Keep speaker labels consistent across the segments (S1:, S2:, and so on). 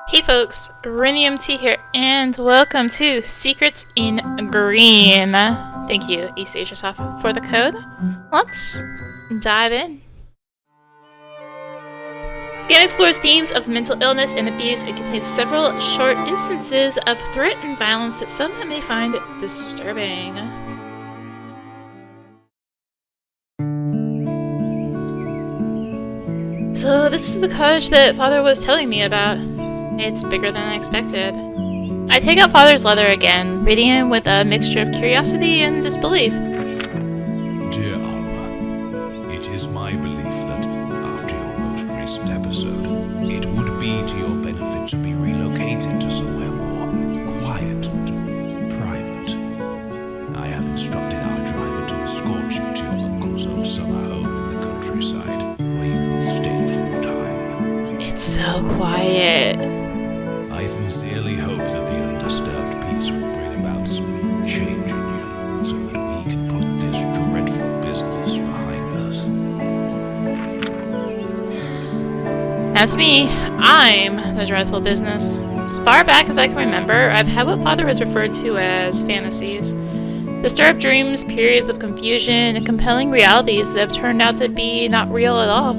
S1: Hey folks, rinimt here, and welcome to Secrets in Green. Thank you, eastasiasoft, for the code. Let's dive in. This game explores themes of mental illness and abuse and contains several short instances of threat and violence that some may find disturbing. So this is the cottage that Father was telling me about. It's bigger than I expected. I take out Father's letter again, reading it with a mixture of curiosity and disbelief.
S2: Dear Alma, it is my belief that, after your most recent episode, it would be to your benefit to be relocated to somewhere more quiet and private. I have instructed our driver to escort you to your uncle's old summer home in the countryside, where you will stay for a time.
S1: It's so quiet.
S2: I sincerely hope that the undisturbed peace will bring about some change in you, so that we can put this dreadful business behind us.
S1: That's me. I'm the dreadful business. As far back as I can remember, I've had what Father has referred to as fantasies. Disturbed dreams, periods of confusion, and compelling realities that have turned out to be not real at all.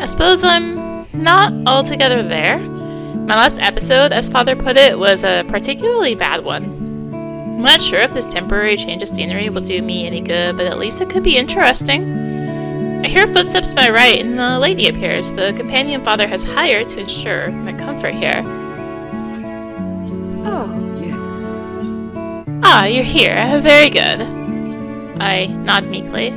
S1: I suppose I'm not altogether there. My last episode, as Father put it, was a particularly bad one. I'm not sure if this temporary change of scenery will do me any good, but at least it could be interesting. I hear footsteps to my right, and the lady appears, the companion Father has hired to ensure my comfort here.
S3: Oh, yes.
S1: Ah, you're here. Very good. I nod meekly.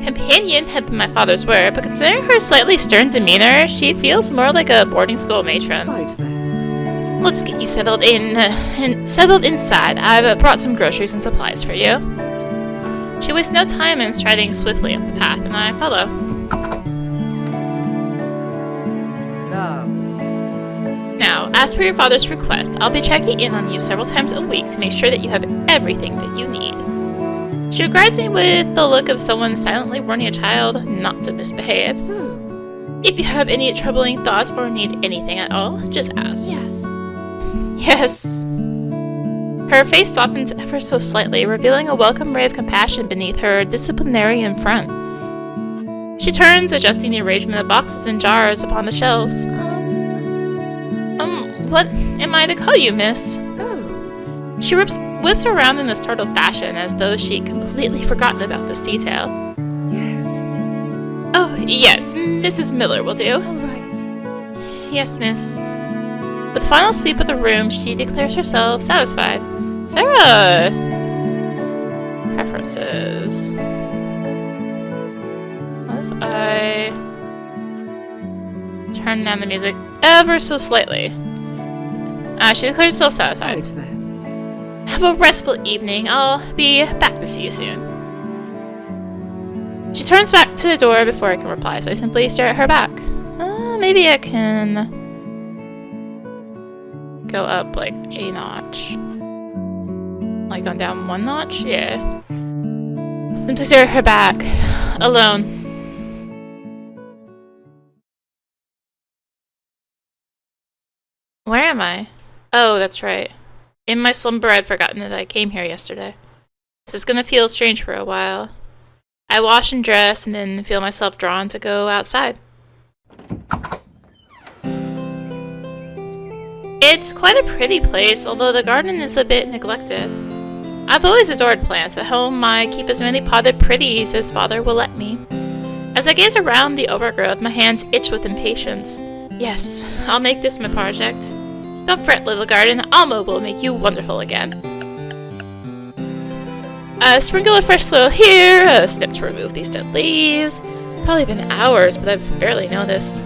S1: Companion had been my father's word, but considering her slightly stern demeanor, she feels more like a boarding school matron.
S3: Right then.
S1: Let's get you settled inside. I've brought some groceries and supplies for you. She wastes no time in striding swiftly up the path, and I follow. Now, as per your father's request, I'll be checking in on you several times a week to make sure that you have everything that you need. She regards me with the look of someone silently warning a child not to misbehave.
S3: So,
S1: If you have any troubling thoughts or need anything at all, just ask.
S3: yes.
S1: Yes. Her face softens ever so slightly, revealing a welcome ray of compassion beneath her disciplinarian front. She turns, adjusting the arrangement of boxes and jars upon the shelves. What am I to call you, miss?
S3: Oh,
S1: She whips around in a startled fashion, as though she'd completely forgotten about this detail.
S3: yes.
S1: Oh, yes, Mrs. Miller will do.
S3: All right.
S1: Yes, miss. With a final sweep of the room, she declares herself satisfied. Sarah! Preferences. What if I turn down the music ever so slightly? She declares herself satisfied.
S3: Right then.
S1: Have a restful evening. I'll be back to see you soon. She turns back to the door before I can reply, so I simply stare at her back. Maybe I can go up like a notch. Like going down one notch? Yeah. Simply stare at her back. Alone. Where am I? Oh, that's right. In my slumber, I'd forgotten that I came here yesterday. This is gonna feel strange for a while. I wash and dress and then feel myself drawn to go outside. It's quite a pretty place, although the garden is a bit neglected. I've always adored plants. At home, I keep as many potted pretties as Father will let me. As I gaze around the overgrowth, my hands itch with impatience. Yes, I'll make this my project. Don't fret, little garden. Alma will make you wonderful again. A sprinkle of fresh soil here, a snip to remove these dead leaves. Probably been hours, but I've barely noticed.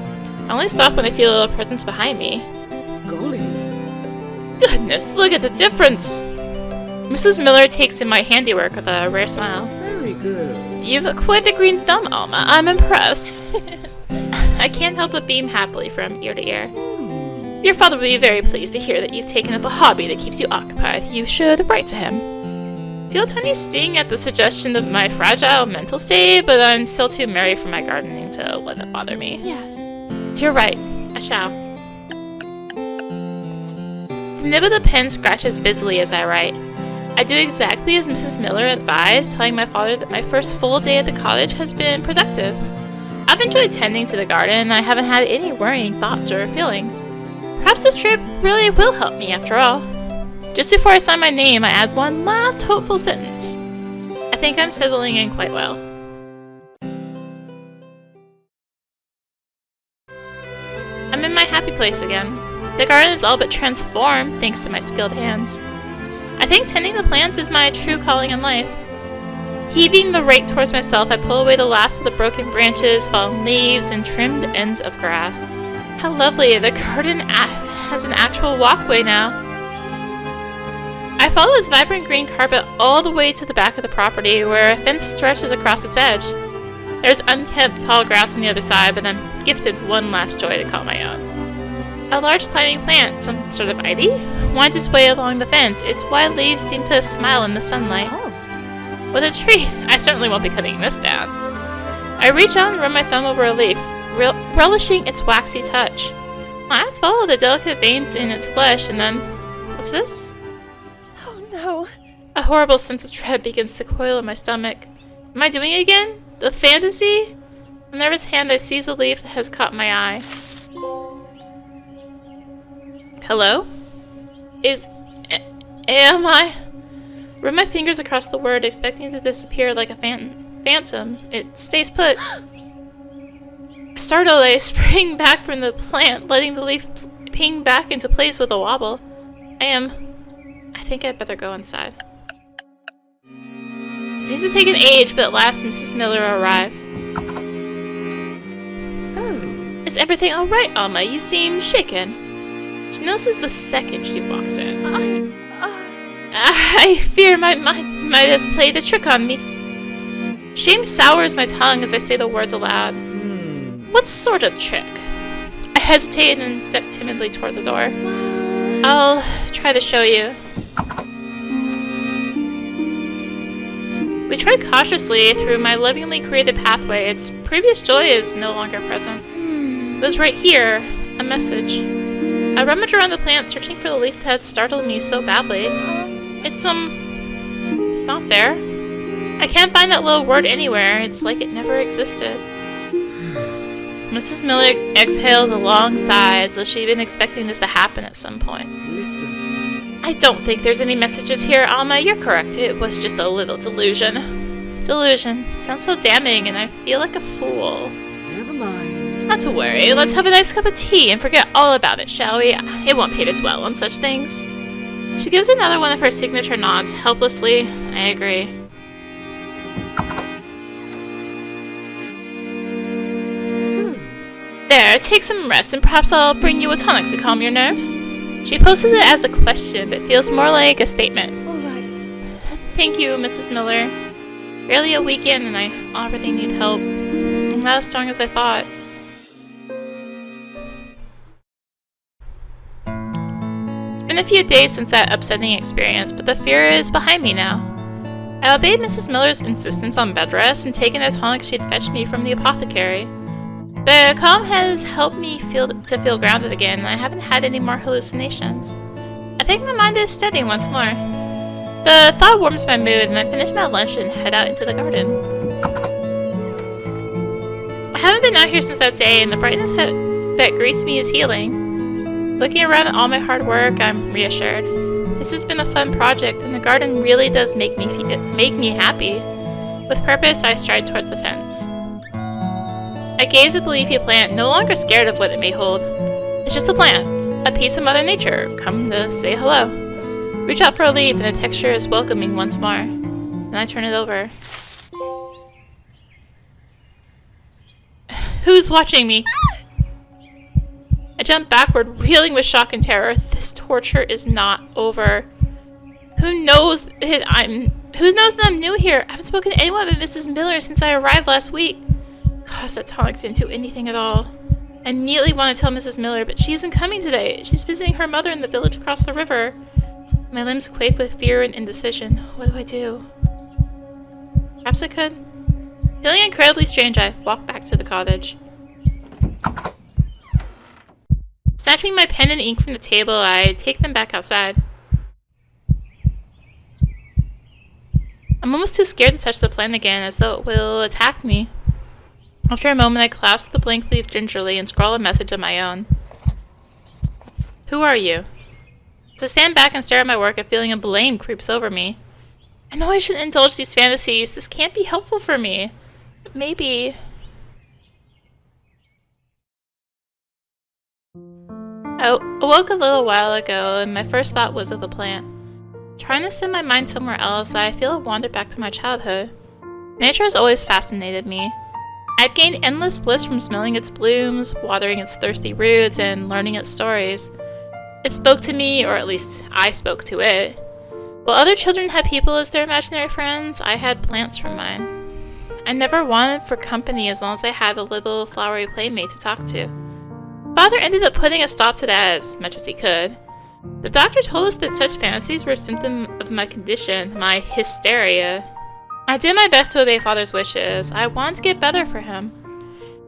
S1: I only stop when I feel a presence behind me.
S3: Golly.
S1: Goodness, look at the difference! Mrs. Miller takes in my handiwork with a rare smile.
S3: Very good.
S1: You've quite a green thumb, Alma. I'm impressed. I can't help but beam happily from ear to ear. Your father will be very pleased to hear that you've taken up a hobby that keeps you occupied. You should write to him. Feel a tiny sting at the suggestion of my fragile mental state, but I'm still too merry for my gardening to let it bother me.
S3: Yes.
S1: You're right. I shall. The nib of the pen scratches busily as I write. I do exactly as Mrs. Miller advised, telling my father that my first full day at the cottage has been productive. I've enjoyed tending to the garden, and I haven't had any worrying thoughts or feelings. Perhaps this trip really will help me after all. Just before I sign my name, I add one last hopeful sentence. I think I'm settling in quite well. I'm in my happy place again. The garden is all but transformed thanks to my skilled hands. I think tending the plants is my true calling in life. Heaving the rake towards myself, I pull away the last of the broken branches, fallen leaves, and trimmed ends of grass. How lovely! The garden has an actual walkway now. I follow its vibrant green carpet all the way to the back of the property, where a fence stretches across its edge. There's unkempt tall grass on the other side, but I'm gifted one last joy to call my own. A large climbing plant, some sort of ivy, winds its way along the fence. Its wide leaves seem to smile in the sunlight. With a tree, I certainly won't be cutting this down. I reach out and run my thumb over a leaf, relishing its waxy touch. My eyes follow the delicate veins in its flesh, and then... what's this?
S4: Oh no.
S1: A horrible sense of dread begins to coil in my stomach. Am I doing it again? The fantasy? With a nervous hand, I seize a leaf that has caught my eye. Hello? Am I? Run my fingers across the word, expecting it to disappear like a phantom. It stays put. Startled, I spring back from the plant, letting the leaf ping back into place with a wobble. I think I'd better go inside. It seems to take an age, but at last Mrs. Miller arrives.
S3: Oh,
S1: Is everything alright, Alma? You seem shaken. She notices the second she walks in. I fear my mind might have played a trick on me. Shame sours my tongue as I say the words aloud. What sort of trick? I hesitate and step timidly toward the door. I'll try to show you. We tread cautiously through my lovingly created pathway. Its previous joy is no longer present. It was right here, a message. I rummage around the plant, searching for the leaf that had startled me so badly. It's not there. I can't find that little word anywhere. It's like it never existed. Mrs. Miller exhales a long sigh, as though she'd been expecting this to happen at some point.
S3: listen.
S1: I don't think there's any messages here, Alma. You're correct. It was just a little delusion. Delusion. Sounds so damning, and I feel like a fool.
S3: Never mind.
S1: Not to worry. Let's have a nice cup of tea and forget all about it, shall we? It won't pay to dwell on such things. She gives another one of her signature nods. Helplessly, I agree.
S3: So,
S1: There, take some rest, and perhaps I'll bring you a tonic to calm your nerves. She poses it as a question, but feels more like a statement.
S4: All right.
S1: Thank you, Mrs. Miller. Barely a week in, and I already need help. I'm not as strong as I thought. It's been a few days since that upsetting experience, but the fear is behind me now. I obeyed Mrs. Miller's insistence on bed rest and taken the tonic she'd fetched me from the apothecary. The calm has helped me feel grounded again, and I haven't had any more hallucinations. I think my mind is steady once more. The thought warms my mood, and I finish my lunch and head out into the garden. I haven't been out here since that day, and the brightness that greets me is healing. Looking around at all my hard work, I'm reassured. This has been a fun project, and the garden really does make me happy. With purpose, I stride towards the fence. I gaze at the leafy plant, no longer scared of what it may hold. It's just a plant, a piece of Mother Nature, come to say hello. Reach out for a leaf, and the texture is welcoming once more. Then I turn it over. Who's watching me? I jump backward, reeling with shock and terror. This torture is not over. Who knows that I'm new here? I haven't spoken to anyone but Mrs. Miller since I arrived last week. Gosh, that tonic didn't do anything at all. I immediately want to tell Mrs. Miller, but she isn't coming today. She's visiting her mother in the village across the river. My limbs quake with fear and indecision. What do I do? Perhaps I could. Feeling incredibly strange, I walk back to the cottage. Snatching my pen and ink from the table, I take them back outside. I'm almost too scared to touch the plant again, as though it will attack me. After a moment, I clasp the blank leaf gingerly and scrawl a message of my own. Who are you? As I stand back and stare at my work, a feeling of blame creeps over me. I know I shouldn't indulge these fantasies. This can't be helpful for me. But maybe... I awoke a little while ago, and my first thought was of the plant. Trying to send my mind somewhere else, I feel it wander back to my childhood. Nature has always fascinated me. I'd gained endless bliss from smelling its blooms, watering its thirsty roots, and learning its stories. It spoke to me, or at least I spoke to it. While other children had people as their imaginary friends, I had plants for mine. I never wanted for company as long as I had a little flowery playmate to talk to. Father ended up putting a stop to that as much as he could. The doctor told us that such fantasies were a symptom of my condition, my hysteria. I did my best to obey Father's wishes. I wanted to get better for him.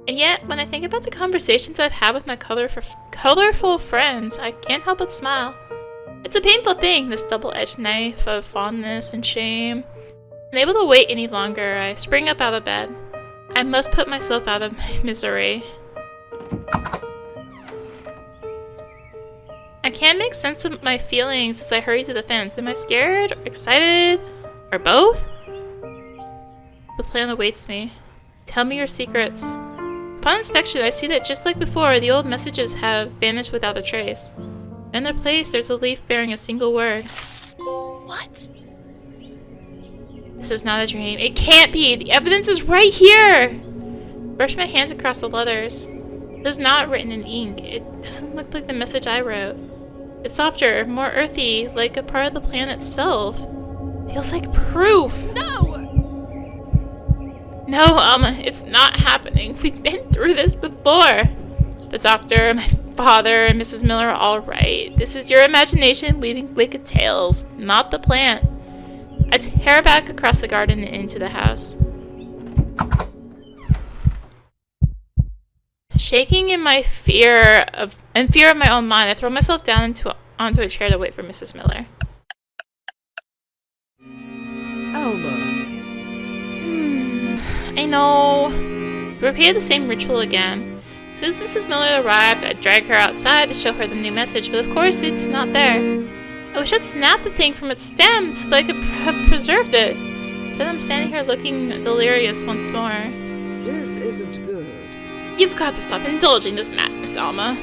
S1: And yet, when I think about the conversations I've had with my colorful friends, I can't help but smile. It's a painful thing, this double-edged knife of fondness and shame. Unable to wait any longer, I spring up out of bed. I must put myself out of my misery. I can't make sense of my feelings as I hurry to the fence. Am I scared, or excited, or both? The plan awaits me. Tell me your secrets. Upon inspection, I see that just like before, the old messages have vanished without a trace. In their place, there's a leaf bearing a single word.
S4: What?
S1: This is not a dream. It can't be! The evidence is right here! Brush my hands across the letters. It is not written in ink. It doesn't look like the message I wrote. It's softer, more earthy, like a part of the plant itself. Feels like proof!
S4: No!
S1: No, it's not happening. We've been through this before. The doctor, my father, and Mrs. Miller are all right. This is your imagination weaving wicked tales, not the plant. I tear back across the garden and into the house. Shaking in my fear of my own mind, I throw myself down onto a chair to wait for Mrs. Miller.
S3: Alma.
S1: I know. Repeated the same ritual again. As soon as Mrs. Miller arrived, I dragged her outside to show her the new message, but of course it's not there. I wish I'd snapped the thing from its stem so that I could have preserved it. Instead, I'm standing here looking delirious once more.
S3: This isn't good.
S1: You've got to stop indulging this madness, Alma.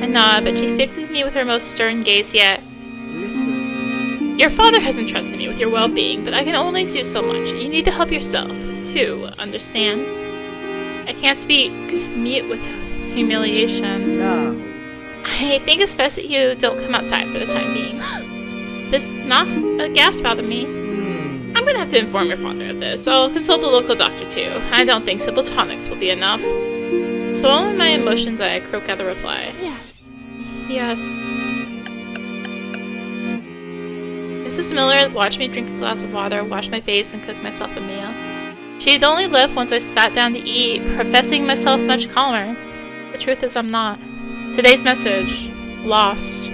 S1: I nod, but she fixes me with her most stern gaze yet.
S3: Listen.
S1: Your father has entrusted me with your well-being, but I can only do so much. You need to help yourself, too, understand? I can't speak, mute with humiliation.
S3: Now.
S1: I think it's best that you don't come outside for the time being. This knocks a gasp out of me. I'm gonna have to inform your father of this. I'll consult the local doctor, too. I don't think simple tonics will be enough. So all in my emotions, I croak out a reply.
S4: Yes.
S1: Yes. Mrs. Miller watched me drink a glass of water, wash my face, and cook myself a meal. She had only left once I sat down to eat, professing myself much calmer. The truth is I'm not. Today's message. Lost.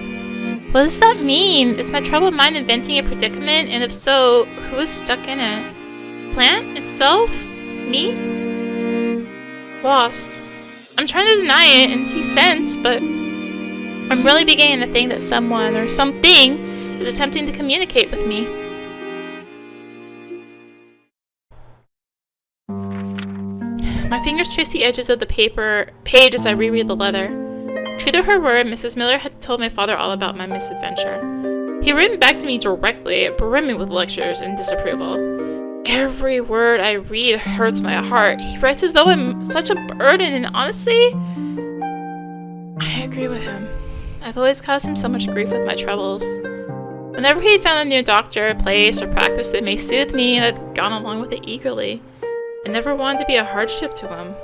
S1: What does that mean? Is my troubled mind inventing a predicament? And if so, who is stuck in it? Plant itself? Me? Lost. I'm trying to deny it and see sense, but I'm really beginning to think that someone or something is attempting to communicate with me. My fingers trace the edges of the page as I reread the letter. True to her word, Mrs. Miller had told my father all about my misadventure. He had written back to me directly, brimming with lectures and disapproval. Every word I read hurts my heart. He writes as though I'm such a burden, and honestly, I agree with him. I've always caused him so much grief with my troubles. Whenever he found a new doctor, place, or practice that may soothe me, I'd gone along with it eagerly. I never wanted to be a hardship to him.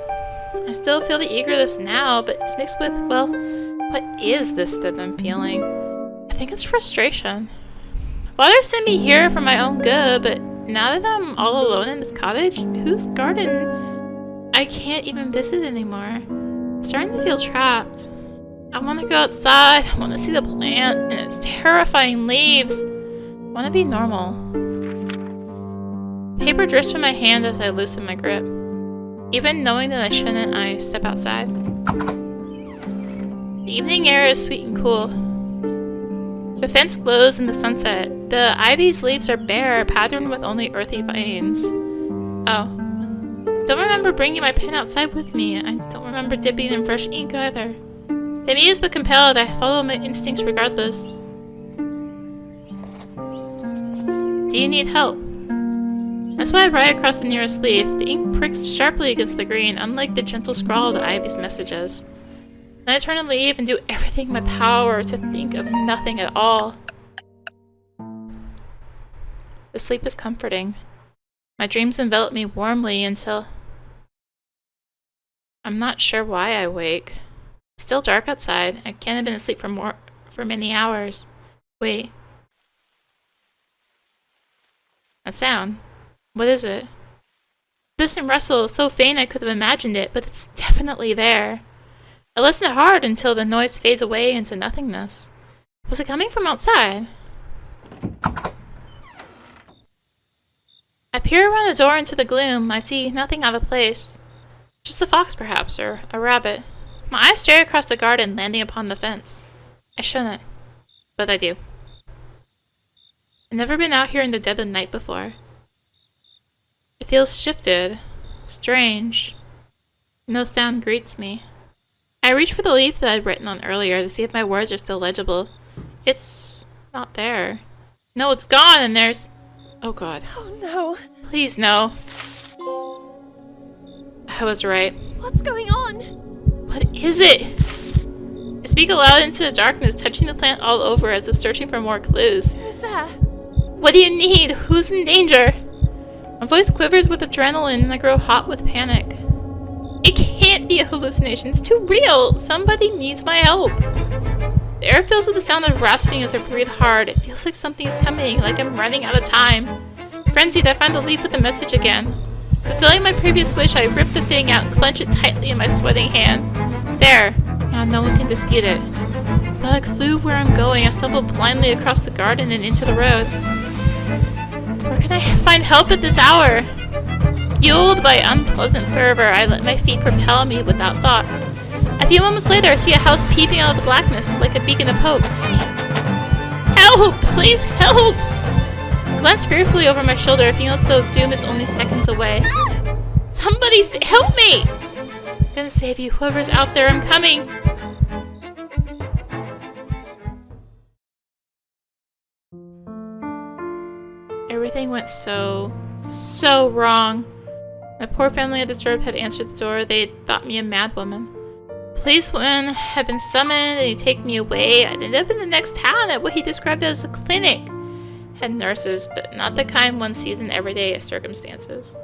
S1: I still feel the eagerness now, but it's mixed with, well, what is this that I'm feeling? I think it's frustration. Father sent me here for my own good, but now that I'm all alone in this cottage, whose garden I can't even visit anymore. I'm starting to feel trapped. I want to go outside. I want to see the plant and its terrifying leaves. I want to be normal. Paper drifts from my hand as I loosen my grip. Even knowing that I shouldn't, I step outside. The evening air is sweet and cool. The fence glows in the sunset. The ivy's leaves are bare, patterned with only earthy veins. Oh. Don't remember bringing my pen outside with me. I don't remember dipping in fresh ink either. Amused but compelled, I follow my instincts regardless. Do you need help? That's why I write across the nearest leaf. The ink pricks sharply against the green, unlike the gentle scrawl of the ivy's messages. Then I turn and leave and do everything in my power to think of nothing at all. The sleep is comforting. My dreams envelop me warmly until... I'm not sure why I wake. It's still dark outside. I can't have been asleep for many hours. Wait. A sound. What is it? Distant rustle, so faint I could have imagined it, but it's definitely there. I listen hard until the noise fades away into nothingness. Was it coming from outside? I peer around the door into the gloom. I see nothing out of place. Just a fox, perhaps, or a rabbit. My eyes stray across the garden, landing upon the fence. I shouldn't, but I do. I've never been out here in the dead of night before. It feels shifted, strange. No sound greets me. I reach for the leaf that I'd written on earlier to see if my words are still legible. It's not there. No, it's gone, and there's... Oh god.
S4: Oh no.
S1: Please, no. I was right.
S4: What's going on?
S1: What is it? I speak aloud into the darkness, touching the plant all over as if searching for more clues.
S4: Who's there?
S1: What do you need? Who's in danger? My voice quivers with adrenaline and I grow hot with panic. It can't be a hallucination. It's too real. Somebody needs my help. The air fills with the sound of rasping as I breathe hard. It feels like something is coming, like I'm running out of time. Frenzied, I find the leaf with the message again. Fulfilling my previous wish, I rip the thing out and clench it tightly in my sweating hand. There. Now no one can dispute it. Without a clue where I'm going, I stumble blindly across the garden and into the road. Where can I find help at this hour? Fueled by unpleasant fervor, I let my feet propel me without thought. A few moments later, I see a house peeping out of the blackness like a beacon of hope. Help! Please help! I glance fearfully over my shoulder, feeling as though doom is only seconds away. Somebody help me! I'm gonna save you. Whoever's out there, I'm coming! Everything went so wrong. My poor family at Disturbed had answered the door. They thought me a madwoman. Policemen had been summoned and he'd take me away. I'd end up in the next town at what he described as a clinic. Had nurses, but not the kind one sees in everyday circumstances.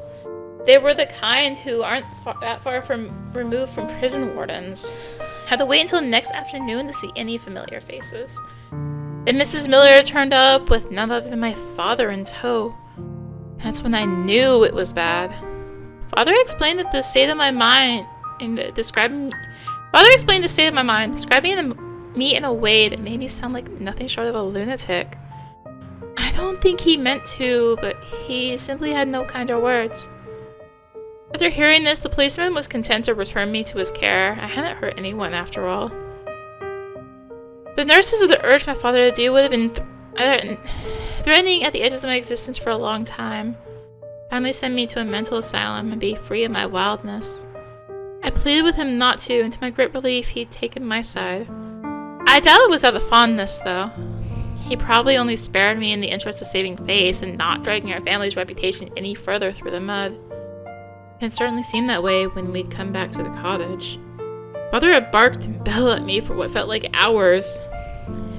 S1: They were the kind who aren't that far removed from prison wardens. Had to wait until next afternoon to see any familiar faces. Then Mrs. Miller turned up with none other than my father in tow. That's when I knew it was bad. Father explained the state of my mind, describing me in a way that made me sound like nothing short of a lunatic. I don't think he meant to, but he simply had no kinder words. After hearing this, the policeman was content to return me to his care. I hadn't hurt anyone after all. The nurses that urged my father to do would have been threatening at the edges of my existence for a long time. Finally send me to a mental asylum and be free of my wildness. I pleaded with him not to, and to my great relief, he'd taken my side. I doubt it was out of fondness, though. He probably only spared me in the interest of saving face and not dragging our family's reputation any further through the mud. It certainly seemed that way when we'd come back to the cottage. Father had barked and bellowed at me for what felt like hours.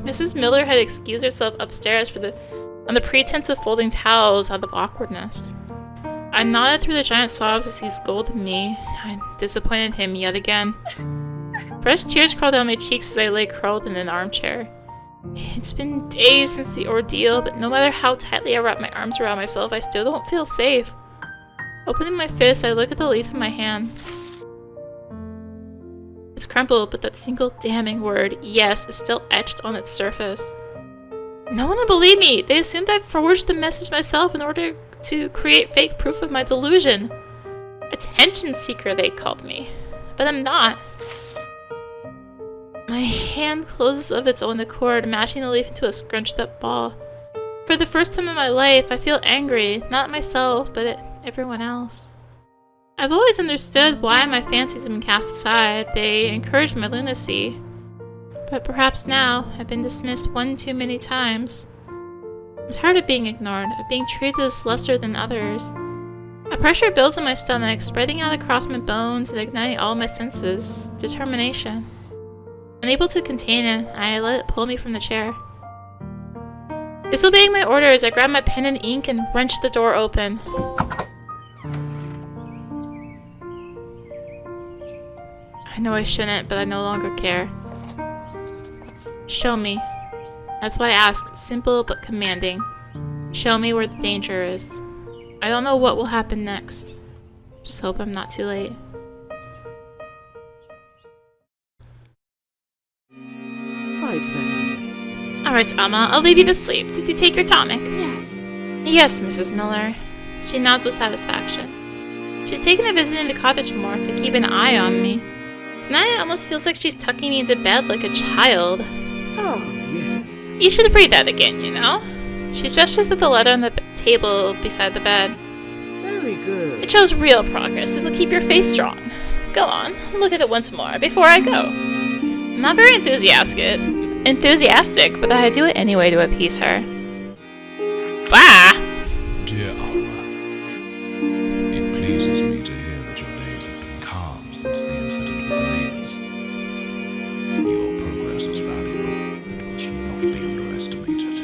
S1: Mrs. Miller had excused herself upstairs on the pretense of folding towels out of awkwardness. I nodded through the giant sobs as he scolded me. I disappointed him yet again. Fresh tears crawled down my cheeks as I lay curled in an armchair. It's been days since the ordeal, but no matter how tightly I wrap my arms around myself, I still don't feel safe. Opening my fist, I look at the leaf in my hand. It's tremble, but that single damning word, yes, is still etched on its surface. No one will believe me. They assumed I forged the message myself in order to create fake proof of my delusion. Attention seeker, they called me. But I'm not. My hand closes of its own accord, mashing the leaf into a scrunched up ball. For the first time in my life, I feel angry, not at myself, but at everyone else. I've always understood why my fancies have been cast aside. They encouraged my lunacy. But perhaps now, I've been dismissed one too many times. I'm tired of being ignored, of being treated as lesser than others. A pressure builds in my stomach, spreading out across my bones and igniting all my senses. Determination. Unable to contain it, I let it pull me from the chair. Disobeying my orders, I grab my pen and ink and wrench the door open. I know I shouldn't, but I no longer care. Show me. That's why I asked, simple but commanding. Show me where the danger is. I don't know what will happen next. Just hope I'm not too late.
S3: Right then.
S1: Alright, Alma, I'll leave you to sleep. Did you take your tonic?
S4: Yes.
S1: Yes, Mrs. Miller. She nods with satisfaction. She's taken a visit in the cottage more to keep an eye on me. Tonight it almost feels like she's tucking me into bed like a child.
S3: Ah, yes.
S1: You should read that again, you know? She gestures at the letter on the table beside the bed.
S3: Very good.
S1: It shows real progress. It'll keep your face strong. Go on, look at it once more before I go. I'm not very enthusiastic, but I do it anyway to appease her. Bah!
S2: Dear Alma, it pleases me to hear that your days have been calm since the incident with the neighbors. Your progress is valuable. It must not be underestimated.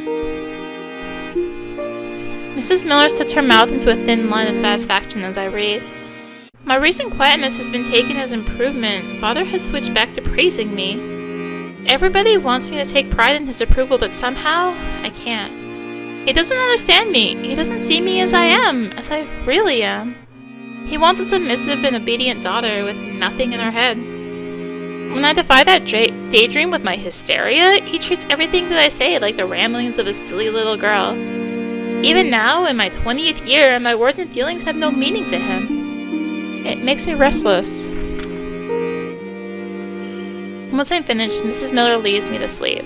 S1: Mrs. Miller sets her mouth into a thin line of satisfaction as I read. My recent quietness has been taken as improvement. Father has switched back to praising me. Everybody wants me to take pride in his approval, but somehow, I can't. He doesn't understand me. He doesn't see me as I am, as I really am. He wants a submissive and obedient daughter with nothing in her head. When I defy that daydream with my hysteria, he treats everything that I say like the ramblings of a silly little girl. Even now, in my 20th year, my words and feelings have no meaning to him. It makes me restless. Once I'm finished, Mrs. Miller leaves me to sleep.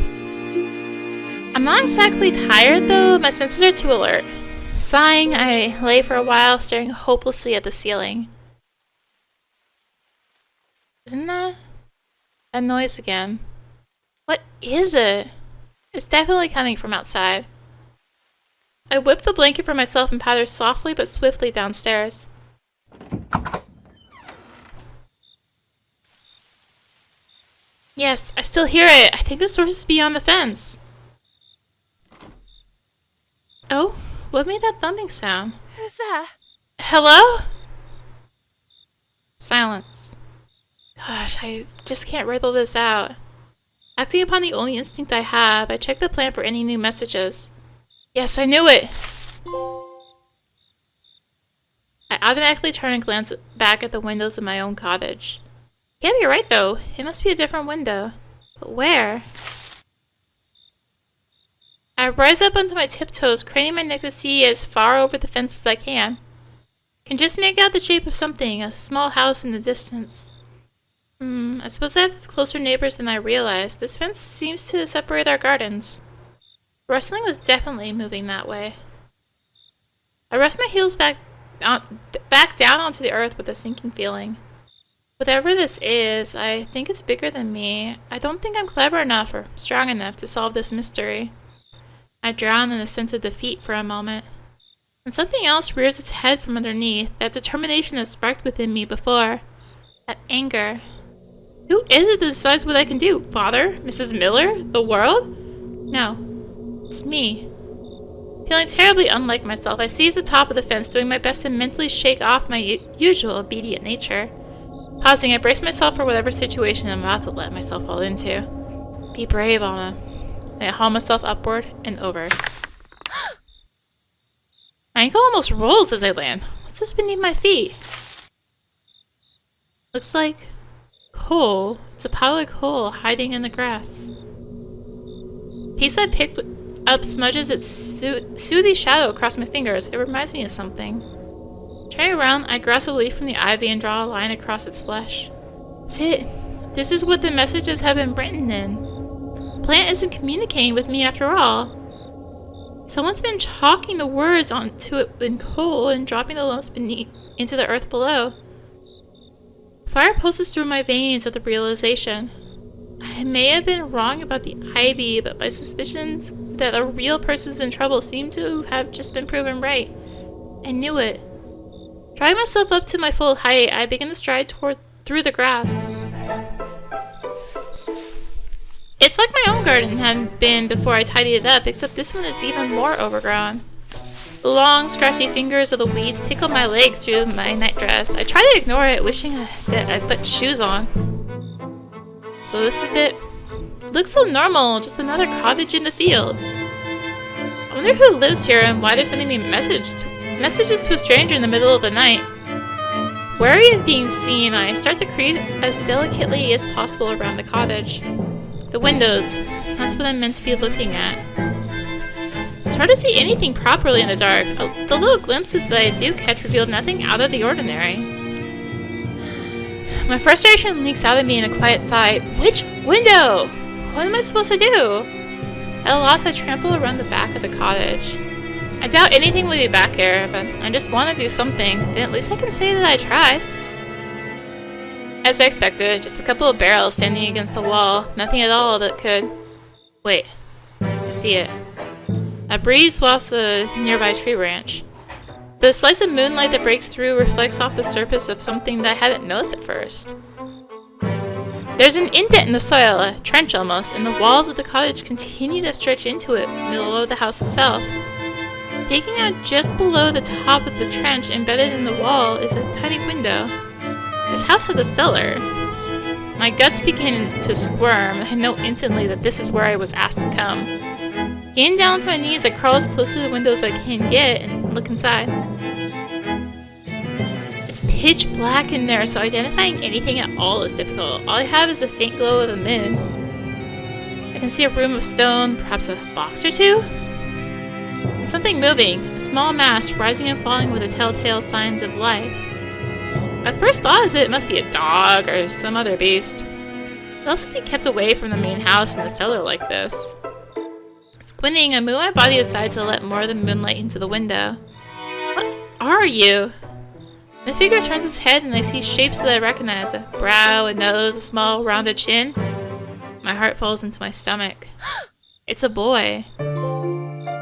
S1: I'm not exactly tired, though. My senses are too alert. Sighing, I lay for a while, staring hopelessly at the ceiling. Isn't that a noise again? What is it? It's definitely coming from outside. I whip the blanket for myself and patter softly but swiftly downstairs. Yes, I still hear it. I think the source is beyond the fence. Oh, what made that thumping sound?
S4: Who's there?
S1: Hello? Silence. Gosh, I just can't riddle this out. Acting upon the only instinct I have, I check the plan for any new messages. Yes, I knew it! I automatically turn and glance back at the windows of my own cottage. Can't be right, though. It must be a different window. But where? I rise up onto my tiptoes, craning my neck to see as far over the fence as I can. Can just make out the shape of something, a small house in the distance. I suppose I have closer neighbors than I realized. This fence seems to separate our gardens. The rustling was definitely moving that way. I rest my heels back down onto the earth with a sinking feeling. Whatever this is, I think it's bigger than me. I don't think I'm clever enough or strong enough to solve this mystery. I drown in a sense of defeat for a moment. And something else rears its head from underneath, that determination that sparked within me before. That anger. Who is it that decides what I can do? Father? Mrs. Miller? The world? No. It's me. Feeling terribly unlike myself, I seize the top of the fence, doing my best to mentally shake off my usual obedient nature. Pausing, I brace myself for whatever situation I'm about to let myself fall into. Be brave, Alma. And I haul myself upward and over. My ankle almost rolls as I land. What's this beneath my feet? Looks like Coal. It's a pile of coal hiding in the grass. The piece I picked up smudges its sooty shadow across my fingers. It reminds me of something. Turning around, I grasp a leaf from the ivy and draw a line across its flesh. That's it. This is what the messages have been written in. The plant isn't communicating with me after all. Someone's been chalking the words onto it in coal and dropping the lumps beneath into the earth below. Fire pulses through my veins at the realization. I may have been wrong about the ivy, but my suspicions that a real person's in trouble seem to have just been proven right. I knew it. Drawing myself up to my full height, I begin to stride through the grass. It's like my own garden had been before I tidied it up, except this one is even more overgrown. The long, scratchy fingers of the weeds tickle my legs through my nightdress. I try to ignore it, wishing that I'd put shoes on. So this is it. It looks so normal, just another cottage in the field. I wonder who lives here and why they're sending me messages to a stranger in the middle of the night. Wary of being seen, I start to creep as delicately as possible around the cottage. The windows, that's what I'm meant to be looking at. It's hard to see anything properly in the dark. The little glimpses that I do catch reveal nothing out of the ordinary. My frustration leaks out of me in a quiet sigh. Which window? What am I supposed to do? At a loss, I trample around the back of the cottage. I doubt anything will be back here, but I just want to do something. Then at least I can say that I tried. As I expected, just a couple of barrels standing against the wall. Nothing at all that could... Wait. I see it. A breeze wafts a nearby tree branch. The slice of moonlight that breaks through reflects off the surface of something that I hadn't noticed at first. There's an indent in the soil, a trench almost, and the walls of the cottage continue to stretch into it below the house itself. Peeking out just below the top of the trench embedded in the wall is a tiny window. This house has a cellar. My guts begin to squirm. I know instantly that this is where I was asked to come. Getting down to my knees, I crawl as close to the window as I can get and look inside. It's pitch black in there, so identifying anything at all is difficult. All I have is the faint glow of the moon. I can see a room of stone, perhaps a box or two. There's something moving, a small mass rising and falling with the telltale signs of life. My first thought is that it must be a dog or some other beast. It also be kept away from the main house in the cellar like this. Squinting, I move my body aside to let more of the moonlight into the window. What are you? The figure turns its head and I see shapes that I recognize. A brow, a nose, a small rounded chin. My heart falls into my stomach. It's a boy.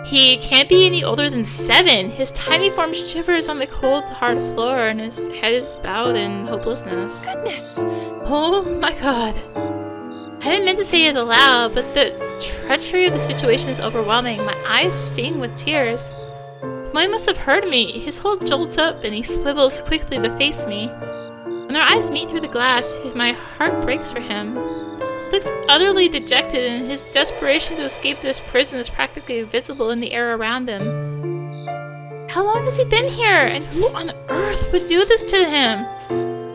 S1: He can't be any older than 7. His tiny form shivers on the cold, hard floor and his head is bowed in hopelessness.
S4: Goodness!
S1: Oh my god. I didn't mean to say it aloud, but the treachery of the situation is overwhelming. My eyes sting with tears. The boy must have heard me. His whole jolts up and he swivels quickly to face me. When our eyes meet through the glass, my heart breaks for him. He looks utterly dejected and his desperation to escape this prison is practically visible in the air around him. How long has he been here? And who on earth would do this to him?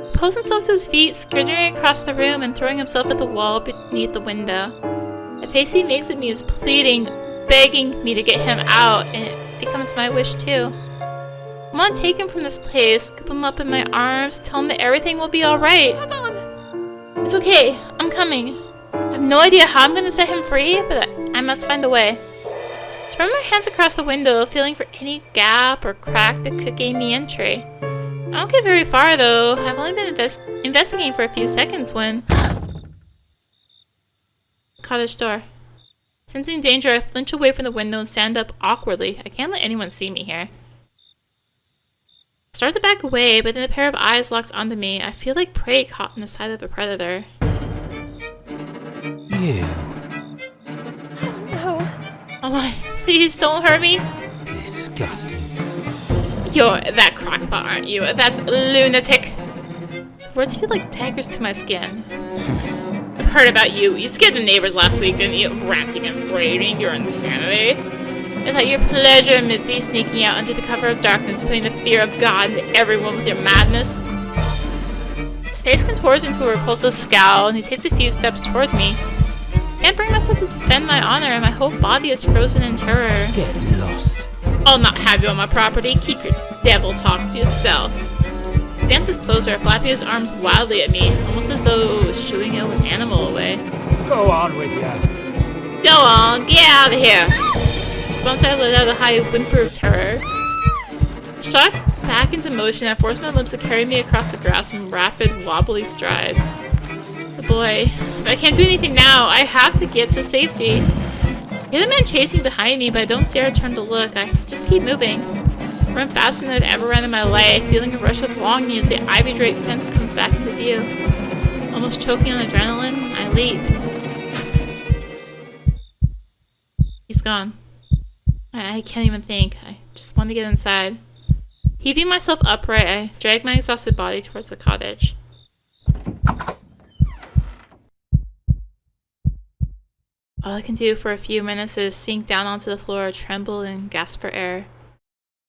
S1: He pulls himself to his feet, skittering across the room and throwing himself at the wall beneath the window. The face he makes at me is pleading, begging me to get him out, and it becomes my wish too. I want to take him from this place, scoop him up in my arms, tell him that everything will be alright.
S4: Hold on!
S1: It's okay, I'm coming. I have no idea how I'm going to set him free, but I must find a way. I spread my hands across the window, feeling for any gap or crack that could gain me entry. I don't get very far though. I've only been investigating for a few seconds when... Cottage door. Sensing danger, I flinch away from the window and stand up awkwardly. I can't let anyone see me here. I start to back away, but then a pair of eyes locks onto me. I feel like prey caught in the side of a predator.
S5: You.
S4: Oh no!
S1: Oh my, please don't hurt me.
S5: Disgusting.
S1: You're that crackpot, aren't you? That's lunatic. Words feel like daggers to my skin. I've heard about you. You scared the neighbors last week, didn't you? Ranting and raving your insanity. Is that your pleasure, Missy, sneaking out under the cover of darkness, putting the fear of God into everyone with your madness? His face contours into a repulsive scowl, and he takes a few steps toward me. Can't bring myself to defend my honor, and my whole body is frozen in terror.
S3: Get lost.
S1: I'll not have you on my property. Keep your devil talk to yourself. He advances closer, flapping his arms wildly at me, almost as though it was shooing an animal away.
S5: Go on with ya.
S1: Go on, get out of here! Response, I let out a high whimper of terror. Shocked back into motion, I forced my limbs to carry me across the grass in rapid, wobbly strides. The boy. But I can't do anything now. I have to get to safety. I hear the man chasing behind me, but I don't dare turn to look. I just keep moving. I run faster than I've ever run in my life, feeling a rush of longing as the ivy-draped fence comes back into view. Almost choking on adrenaline, I leap. He's gone. I can't even think. I just want to get inside. Heaving myself upright, I drag my exhausted body towards the cottage. All I can do for a few minutes is sink down onto the floor, tremble, and gasp for air.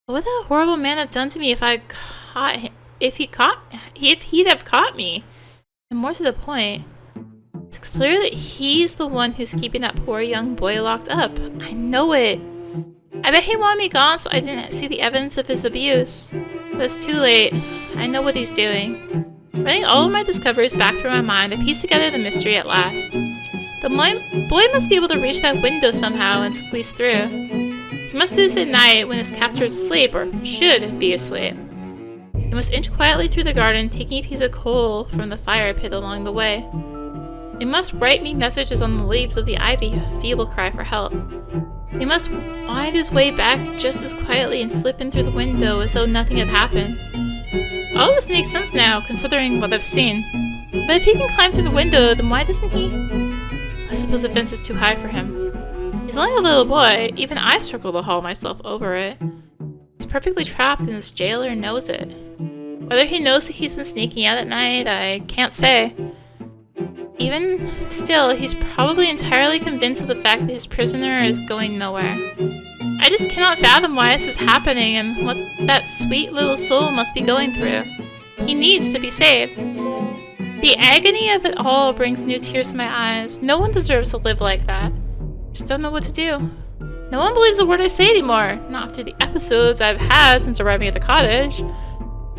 S1: What would that horrible man have done to me if he'd have caught me? And more to the point, it's clear that he's the one who's keeping that poor young boy locked up. I know it. I bet he wanted me gone so I didn't see the evidence of his abuse. But it's too late. I know what he's doing. Running all of my discoveries back through my mind, I pieced together the mystery at last. The boy must be able to reach that window somehow and squeeze through. He must do this at night when his captor is asleep, or should be asleep. He must inch quietly through the garden, taking a piece of coal from the fire pit along the way. He must write me messages on the leaves of the ivy, a feeble cry for help. He must wind his way back just as quietly and slip in through the window as though nothing had happened. All this makes sense now, considering what I've seen. But if he can climb through the window, then why doesn't he? I suppose the fence is too high for him. He's only a little boy. Even I struggle to haul myself over it. He's perfectly trapped and his jailer knows it. Whether he knows that he's been sneaking out at night, I can't say. Even still, he's probably entirely convinced of the fact that his prisoner is going nowhere. I just cannot fathom why this is happening and what that sweet little soul must be going through. He needs to be saved. The agony of it all brings new tears to my eyes. No one deserves to live like that. I just don't know what to do. No one believes a word I say anymore, not after the episodes I've had since arriving at the cottage.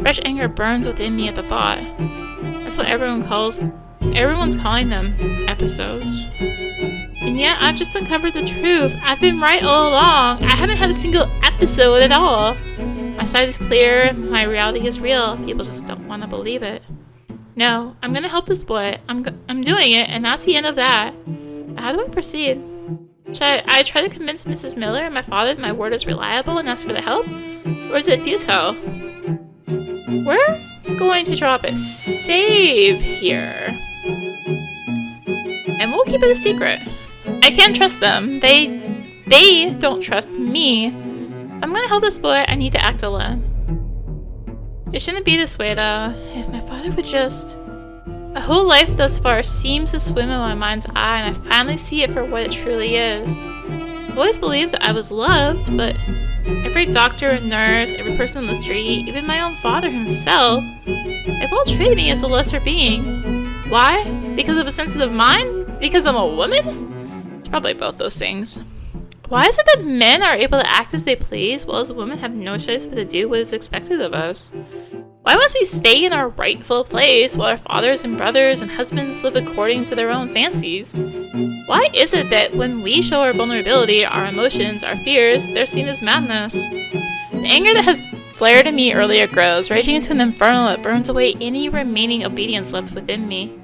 S1: Fresh anger burns within me at the thought. That's what everyone's calling them, episodes. And yet, I've just uncovered the truth. I've been right all along. I haven't had a single episode at all. My sight is clear. My reality is real. People just don't want to believe it. No, I'm gonna help this boy. I'm doing it, and that's the end of that. How do I proceed? Should I try to convince Mrs. Miller and my father that my word is reliable and ask for the help? Or is it futile? We're going to drop a save here. And we'll keep it a secret. I can't trust them. They don't trust me. If I'm gonna help this boy, I need to act alone. It shouldn't be this way, though. If my father would just... My whole life thus far seems to swim in my mind's eye, and I finally see it for what it truly is. I've always believed that I was loved, but every doctor and nurse, every person on the street, even my own father himself, they've all treated me as a lesser being. Why? Because of a sensitive mind? Because I'm a woman? It's probably both those things. Why is it that men are able to act as they please, while as women have no choice but to do what is expected of us? Why must we stay in our rightful place while our fathers and brothers and husbands live according to their own fancies? Why is it that when we show our vulnerability, our emotions, our fears, they're seen as madness? The anger that has flared in me earlier grows, raging into an inferno that burns away any remaining obedience left within me.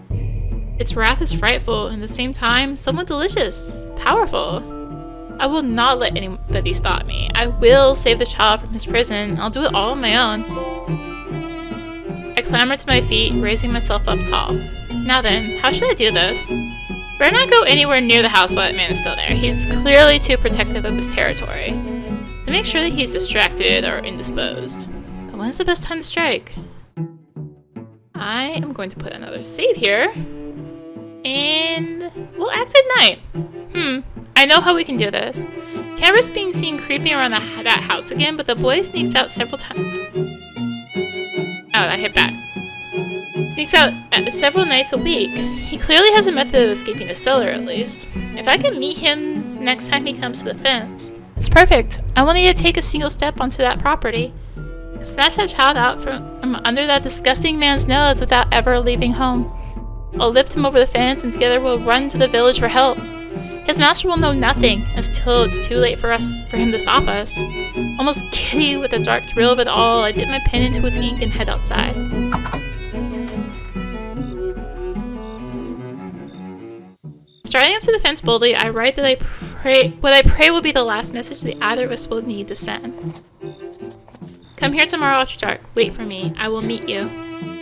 S1: Its wrath is frightful, and at the same time, somewhat delicious, powerful. I will not let anybody stop me. I will save the child from his prison. I'll do it all on my own. I clamber to my feet, raising myself up tall. Now then, how should I do this? Better not go anywhere near the house while that man is still there. He's clearly too protective of his territory. To make sure that he's distracted or indisposed. But when is the best time to strike? I am going to put another save here. And we'll act at night. I know how we can do this. Can't risk being seen creeping around that house again, but the boy sneaks out several times. Oh, I hit back. Sneaks out several nights a week. He clearly has a method of escaping the cellar, at least. If I can meet him next time he comes to the fence, it's perfect. I won't need to take a single step onto that property. Snatch that child out from under that disgusting man's nose without ever leaving home. I'll lift him over the fence and together we'll run to the village for help. His master will know nothing until it's too late for him to stop us. Almost giddy with the dark thrill of it all, I dip my pen into its ink and head outside. Striding up to the fence boldly, I write that what I pray will be the last message that either of us will need to send. Come here tomorrow after dark. Wait for me. I will meet you.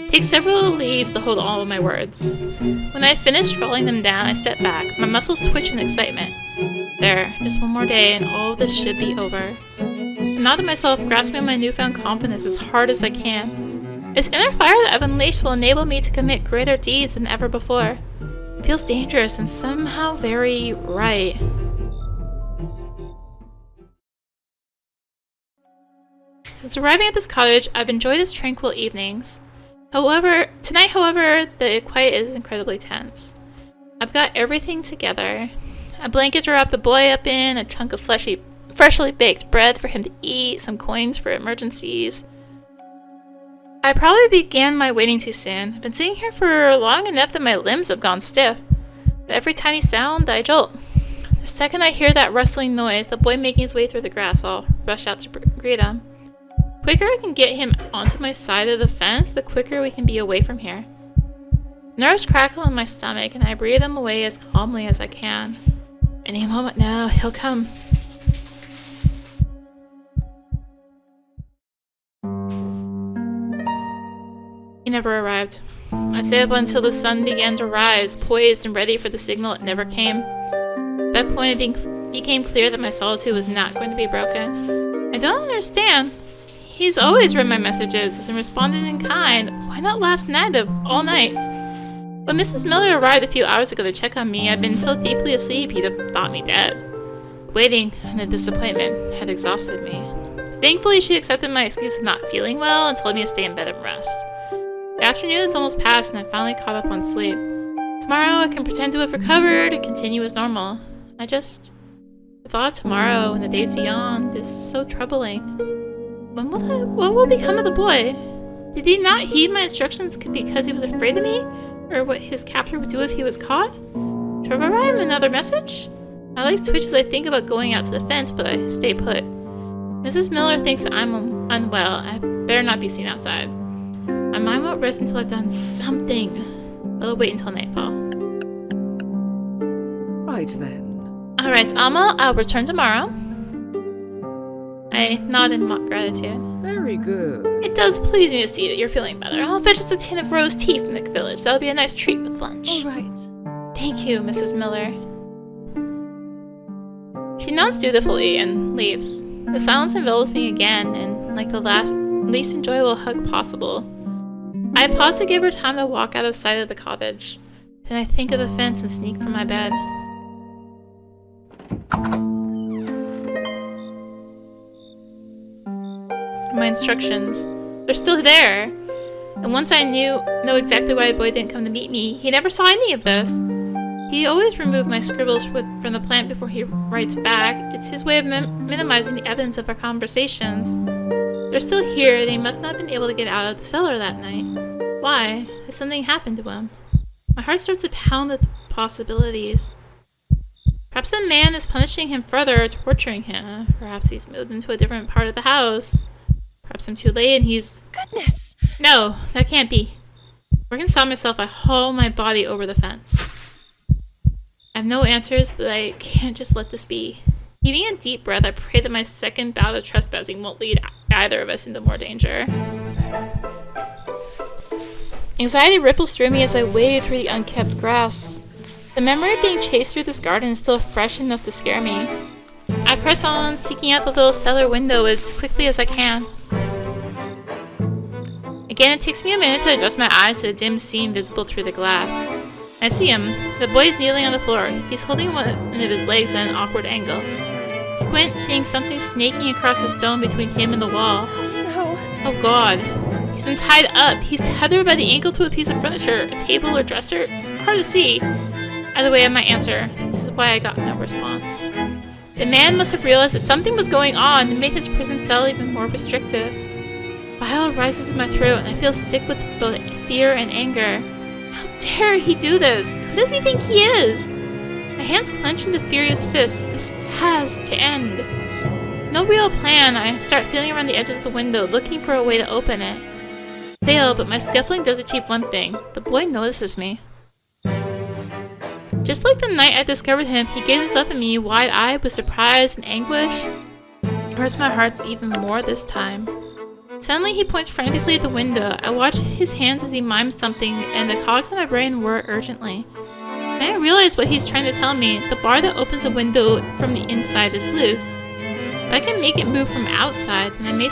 S1: Take several leaves to hold all of my words. When I finish scrawling them down, I step back. My muscles twitch in excitement. There, just one more day and all of this should be over. I nod to myself, grasping my newfound confidence as hard as I can. This inner fire that I've unleashed will enable me to commit greater deeds than ever before. It feels dangerous and somehow very right. Since arriving at this cottage, I've enjoyed its tranquil evenings. Tonight, however, the quiet is incredibly tense. I've got everything together. A blanket to wrap the boy up in, a chunk of freshly baked bread for him to eat, some coins for emergencies. I probably began my waiting too soon. I've been sitting here for long enough that my limbs have gone stiff. With every tiny sound, I jolt. The second I hear that rustling noise, the boy making his way through the grass, I'll rush out to greet him. The quicker I can get him onto my side of the fence, the quicker we can be away from here. Nerves crackle in my stomach, and I breathe them away as calmly as I can. Any moment now, he'll come. He never arrived. I stayed up until the sun began to rise, poised and ready for the signal. It never came. At that point, it became clear that my solitude was not going to be broken. I don't understand. He's always read my messages and responded in kind. Why not last night of all nights? When Mrs. Miller arrived a few hours ago to check on me, I'd been so deeply asleep he'd have thought me dead. The waiting and the disappointment had exhausted me. Thankfully, she accepted my excuse of not feeling well and told me to stay in bed and rest. The afternoon is almost past and I finally caught up on sleep. Tomorrow I can pretend to have recovered and continue as normal. The thought of tomorrow and the days beyond is so troubling. What will become of the boy? Did he not heed my instructions because he was afraid of me? Or what his captor would do if he was caught? Should I write him another message? My legs twitch as I think about going out to the fence, but I stay put. Mrs. Miller thinks that I'm unwell. I better not be seen outside. My mind won't rest until I've done something. But I'll wait until nightfall.
S3: Right then.
S1: Alright, Alma, I'll return tomorrow. I nod in mock gratitude.
S3: Very good.
S1: It does please me to see that you're feeling better. I'll fetch us a tin of rose tea from the village. That'll be a nice treat with lunch.
S4: All right.
S1: Thank you, Mrs. Miller. She nods dutifully and leaves. The silence envelops me again, and like the least enjoyable hug possible. I pause to give her time to walk out of sight of the cottage. Then I think of the fence and sneak from my bed. My instructions. They're still there. And once I know exactly why the boy didn't come to meet me, he never saw any of this. He always removed my scribbles from the plant before he writes back. It's his way of minimizing the evidence of our conversations. They're still here. They must not have been able to get out of the cellar that night. Why? Has something happened to him? My heart starts to pound at the possibilities. Perhaps the man is punishing him further, torturing him. Perhaps he's moved into a different part of the house. Perhaps I'm too late and he's...
S4: Goodness!
S1: No, that can't be. Before I can stop myself, I haul my body over the fence. I have no answers, but I can't just let this be. Heaving a deep breath, I pray that my second bout of trespassing won't lead either of us into more danger. Anxiety ripples through me as I wade through the unkept grass. The memory of being chased through this garden is still fresh enough to scare me. I press on, seeking out the little cellar window as quickly as I can. Again, it takes me a minute to adjust my eyes to the dim scene visible through the glass. I see him. The boy is kneeling on the floor. He's holding one of his legs at an awkward angle. Squint, seeing something snaking across the stone between him and the wall.
S4: No.
S1: Oh God. He's been tied up. He's tethered by the ankle to a piece of furniture, a table or dresser. It's hard to see. Either way, I might answer. This is why I got no response. The man must have realized that something was going on and made his prison cell even more restrictive. Bile rises in my throat and I feel sick with both fear and anger. How dare he do this? Who does he think he is? My hands clench into furious fists. This has to end. No real plan. I start feeling around the edges of the window, looking for a way to open it. Fail, but my scuffling does achieve one thing. The boy notices me. Just like the night I discovered him, he gazes up at me, wide-eyed with surprise and anguish. It hurts my heart even more this time. Suddenly, he points frantically at the window. I watch his hands as he mimes something, and the cogs in my brain whir urgently. Then I realize what he's trying to tell me. The bar that opens the window from the inside is loose. If I can make it move from outside, then it may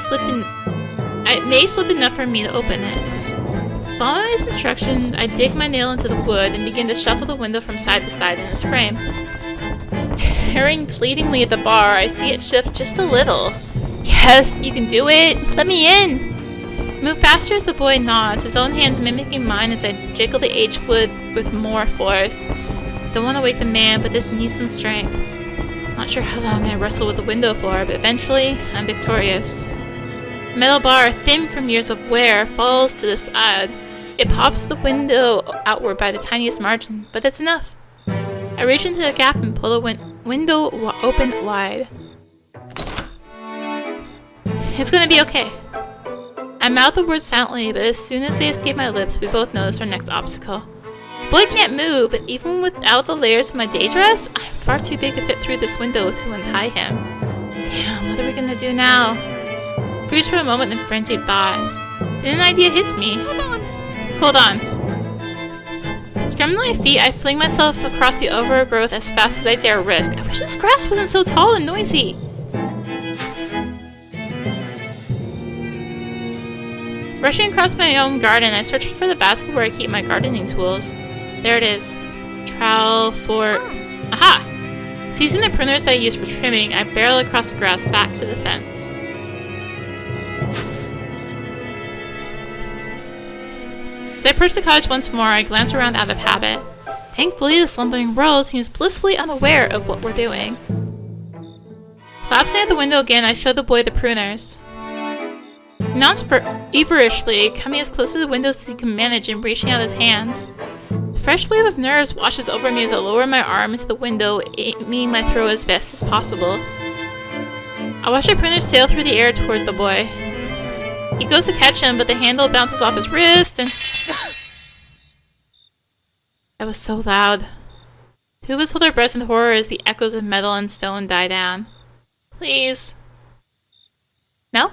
S1: slip enough for me to open it. Following his instructions, I dig my nail into the wood and begin to shuffle the window from side to side in its frame. Staring pleadingly at the bar, I see it shift just a little. Yes, you can do it! Let me in! Move faster as the boy nods, his own hands mimicking mine as I jiggle the H-wood with more force. Don't want to wake the man, but this needs some strength. Not sure how long I wrestle with the window for, but eventually, I'm victorious. Metal bar, thin from years of wear, falls to the side. It pops the window outward by the tiniest margin, but that's enough. I reach into the gap and pull the window open wide. It's gonna be okay. I mouth the words silently, but as soon as they escape my lips, we both notice our next obstacle. The boy can't move, and even without the layers of my day dress, I'm far too big to fit through this window to untie him. Damn, what are we gonna do now? Freeze for a moment in frenzied thought. Then an idea hits me. Hold on. Scrambling my feet, I fling myself across the overgrowth as fast as I dare risk. I wish this grass wasn't so tall and noisy. Rushing across my own garden, I search for the basket where I keep my gardening tools. There it is. Trowel, fork. Aha! Seizing the pruners that I use for trimming, I barrel across the grass back to the fence. As I approach the cottage once more, I glance around out of habit. Thankfully, the slumbering world seems blissfully unaware of what we're doing. Collapsing at the window again, I show the boy the pruners. He nods feverishly, coming as close to the window as he can manage and reaching out his hands. A fresh wave of nerves washes over me as I lower my arm into the window, aiming my throw as best as possible. I watch the pruners sail through the air towards the boy. He goes to catch him, but the handle bounces off his wrist and... That was so loud. Two of us hold our breaths in horror as the echoes of metal and stone die down. Please. No?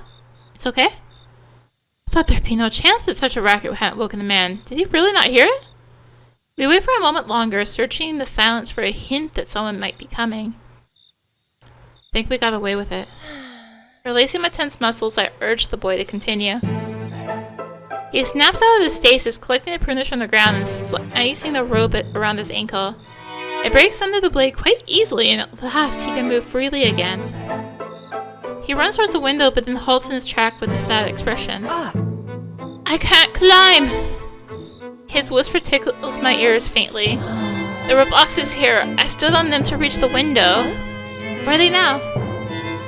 S1: It's okay? I thought there'd be no chance that such a racket hadn't woken the man. Did he really not hear it? We wait for a moment longer, searching the silence for a hint that someone might be coming. Think we got away with it. Releasing my tense muscles, I urge the boy to continue. He snaps out of his stasis, collecting the pruners from the ground and slicing the rope around his ankle. It breaks under the blade quite easily, and at last he can move freely again. He runs towards the window, but then halts in his track with a sad expression. I can't climb! His whisper tickles my ears faintly. There were boxes here. I stood on them to reach the window. Where are they now?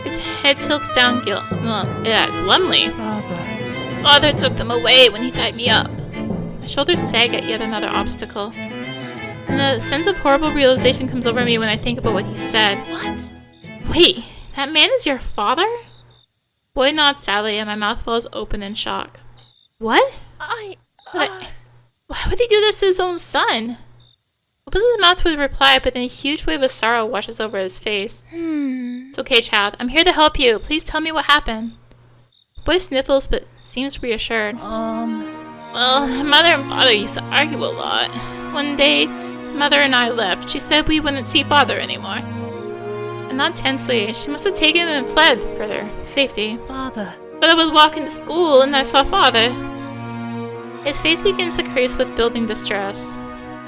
S1: His head tilts down glumly. Father took them away when he tied me up. My shoulders sag at yet another obstacle. And a sense of horrible realization comes over me when I think about what he said. What? Wait, that man is your father? Boy nods sadly and my mouth falls open in shock. What? Why would he do this to his own son? Opens his mouth to reply, but then a huge wave of sorrow washes over his face. It's okay, child. I'm here to help you. Please tell me what happened. Boy sniffles, but seems reassured. Well, Mother and Father used to argue a lot. One day, Mother and I left. She said we wouldn't see Father anymore. And not tensely. She must have taken him and fled for their safety.
S3: Father.
S1: But I was walking to school and I saw Father. His face begins to crease with building distress.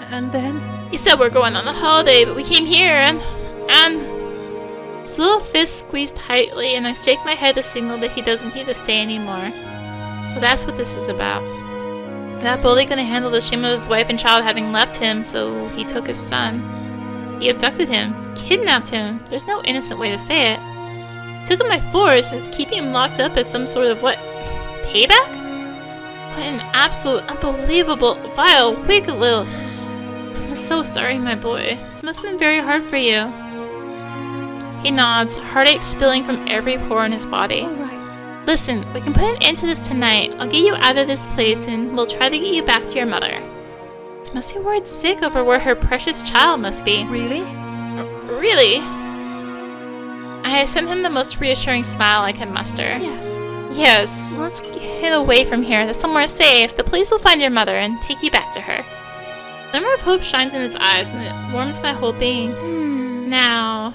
S3: And then?
S1: He said we're going on a holiday, but we came here and... His little fist squeezed tightly, and I shake my head to signal that he doesn't need to say anymore. So that's what this is about. That bully couldn't handle the shame of his wife and child having left him, so he took his son. He abducted him, kidnapped him. There's no innocent way to say it. Took him by force and is keeping him locked up as some sort of what? Payback? What an absolute, unbelievable, vile, wicked little... I'm so sorry, my boy. This must have been very hard for you. He nods, heartache spilling from every pore in his body.
S4: All right.
S1: Listen, we can put an end to this tonight. I'll get you out of this place and we'll try to get you back to your mother. She must be worried sick over where her precious child must be.
S3: Really?
S1: Really? I sent him the most reassuring smile I could muster.
S4: Yes.
S1: Yes, let's get away from here to somewhere safe. The police will find your mother and take you back to her. A glimmer of hope shines in his eyes and it warms my whole being. Now,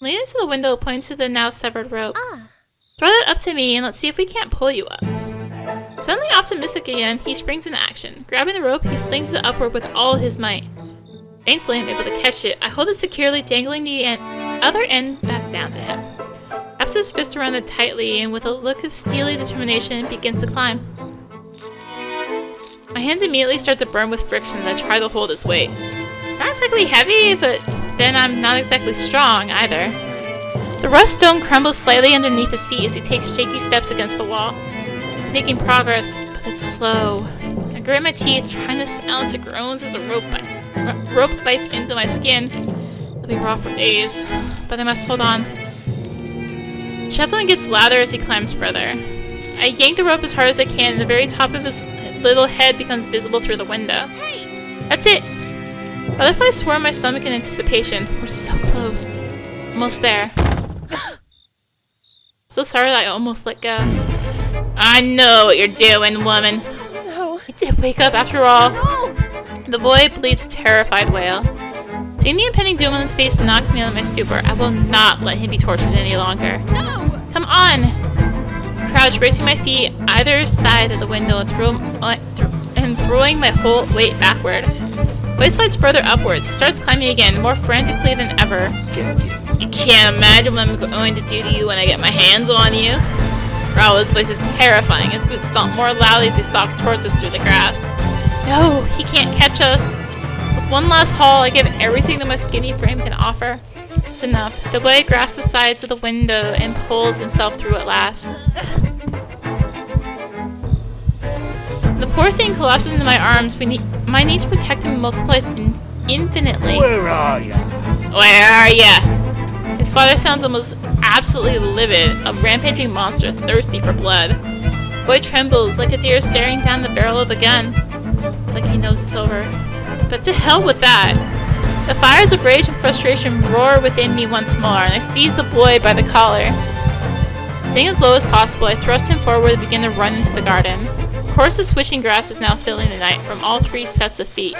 S1: lean into the window, pointing to the now severed rope. Throw that up to me and let's see if we can't pull you up. Suddenly optimistic again, he springs into action. Grabbing the rope, he flings it upward with all his might. Thankfully, I'm able to catch it. I hold it securely, dangling the other end back down to him. Wraps his fist around it tightly and with a look of steely determination begins to climb. My hands immediately start to burn with friction as I try to hold his weight. It's not exactly heavy, but then I'm not exactly strong either. The rough stone crumbles slightly underneath his feet as he takes shaky steps against the wall. He's making progress, but it's slow. I grit my teeth, trying to silence the groans as the rope bites into my skin. It'll be raw for days, but I must hold on. Shuffling gets louder as he climbs further. I yank the rope as hard as I can, and the very top of his little head becomes visible through the window. Hey! That's it! Butterflies swarm my stomach in anticipation. We're so close. Almost there. So sorry that I almost let go. I know what you're doing, woman.
S4: No.
S1: I did wake up after all. The boy bleats a terrified wail. Seeing the impending doom on his face knocks me out of my stupor. I will not let him be tortured any longer.
S4: No!
S1: Come on! I crouch, bracing my feet either side of the window and throwing my whole weight backward. Boy slides further upwards, starts climbing again, more frantically than ever. You can't imagine what I'm going to do to you when I get my hands on you. Raoul's voice is terrifying. His boots stomp more loudly as he stalks towards us through the grass. No, he can't catch us. With one last haul, I give everything that my skinny frame can offer. It's enough. The boy grasps the sides of the window and pulls himself through at last. The poor thing collapses into my arms. My need to protect him multiplies infinitely.
S5: Where are ya?
S1: Where are ya? His father sounds almost absolutely livid, a rampaging monster thirsty for blood. Boy trembles like a deer staring down the barrel of a gun. It's like he knows it's over. But to hell with that. The fires of rage and frustration roar within me once more, and I seize the boy by the collar. Staying as low as possible, I thrust him forward and begin to run into the garden. Of course, the swishing grass is now filling the night from all three sets of feet.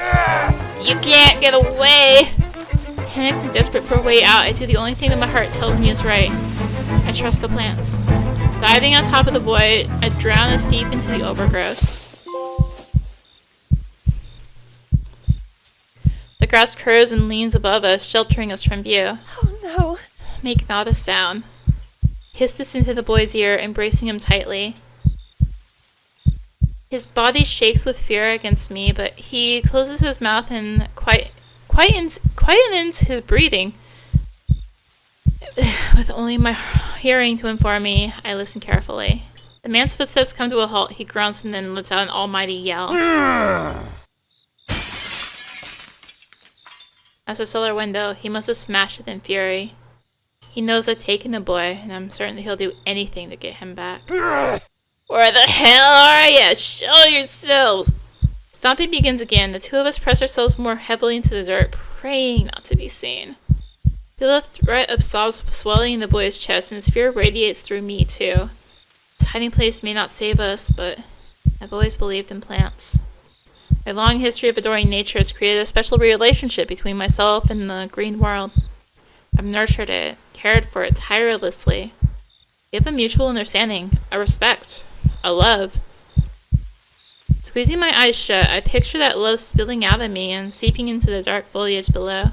S1: You can't get away! Panicked and desperate for a way out, I do the only thing that my heart tells me is right. I trust the plants. Diving on top of the boy, I drown us deep into the overgrowth. The grass curves and leans above us, sheltering us from view.
S4: Oh no.
S1: Make not a sound. Hiss this into the boy's ear, embracing him tightly. His body shakes with fear against me, but he closes his mouth and quietens his breathing. With only my hearing to inform me, I listen carefully. The man's footsteps come to a halt. He grunts and then lets out an almighty yell. As the cellar window, he must have smashed it in fury. He knows I've taken the boy, and I'm certain that he'll do anything to get him back. Where the hell are you? Show yourselves! Stomping begins again. The two of us press ourselves more heavily into the dirt, praying not to be seen. Feel the threat of sobs swelling in the boy's chest, and his fear radiates through me, too. This hiding place may not save us, but I've always believed in plants. My long history of adoring nature has created a special relationship between myself and the green world. I've nurtured it, cared for it tirelessly. We have a mutual understanding, a respect, a love. Squeezing my eyes shut, I picture that love spilling out of me and seeping into the dark foliage below.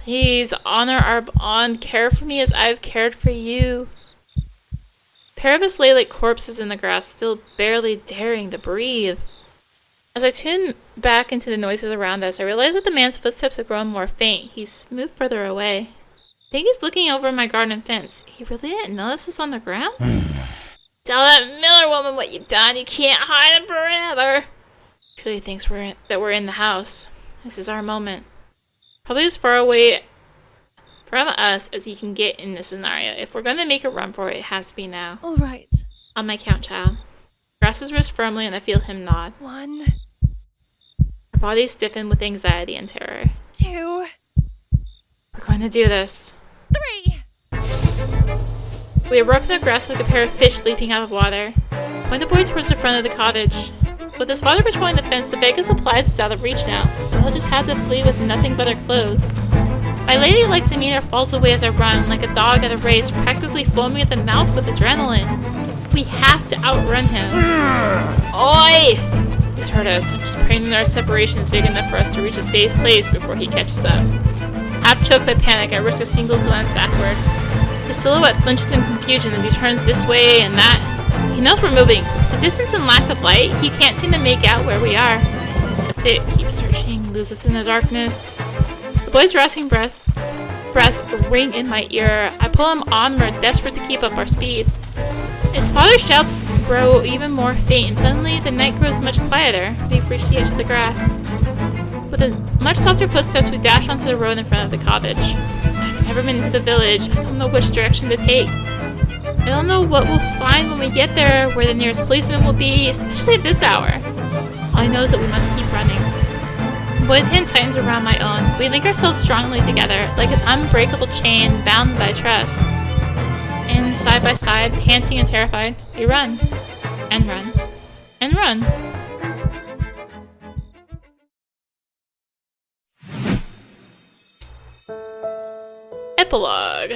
S1: Please honor our bond, care for me as I've cared for you. pair of us lay like corpses in the grass, still barely daring to breathe. As I tune back into the noises around us, I realize that the man's footsteps have grown more faint. He's moved further away. I think he's looking over my garden fence. He really didn't notice us on the ground? Tell that Miller woman what you've done. You can't hide it forever. He truly thinks that we're in the house. This is our moment. Probably as far away from us as he can get in this scenario. If we're going to make a run for it, it has to be now.
S4: All right.
S1: On my count, child. Grasp his wrist firmly and I feel him nod.
S4: 1,
S1: Our bodies stiffen with anxiety and terror.
S4: 2,
S1: We're going to do this.
S4: 3.
S1: We erupt in the grass like a pair of fish leaping out of water. Point the boy towards the front of the cottage. With his father patrolling the fence, the bag of supplies is out of reach now. We'll just have to flee with nothing but our clothes. My ladylike demeanor falls away as I run, like a dog at a race, practically foaming at the mouth with adrenaline. We have to outrun him. Oi! He's heard us. I'm just praying that our separation is big enough for us to reach a safe place before he catches up. Half choked by panic, I risk a single glance backward. His silhouette flinches in confusion as he turns this way and that. He knows we're moving. With the distance and lack of light, he can't seem to make out where we are. That's it. Keep searching. Lose us in the darkness. The boy's rasping breaths ring in my ear. I pull him onward, desperate to keep up our speed. His father's shouts grow even more faint, and suddenly the night grows much quieter. We've reached the edge of the grass. With a much softer footsteps, we dash onto the road in front of the cottage. I've never been to the village. I don't know which direction to take. I don't know what we'll find when we get there, where the nearest policeman will be, especially at this hour. All I know is that we must keep running. The boy's hand tightens around my own. We link ourselves strongly together, like an unbreakable chain bound by trust. And side by side, panting and terrified, we run. And run. And run. Epilogue.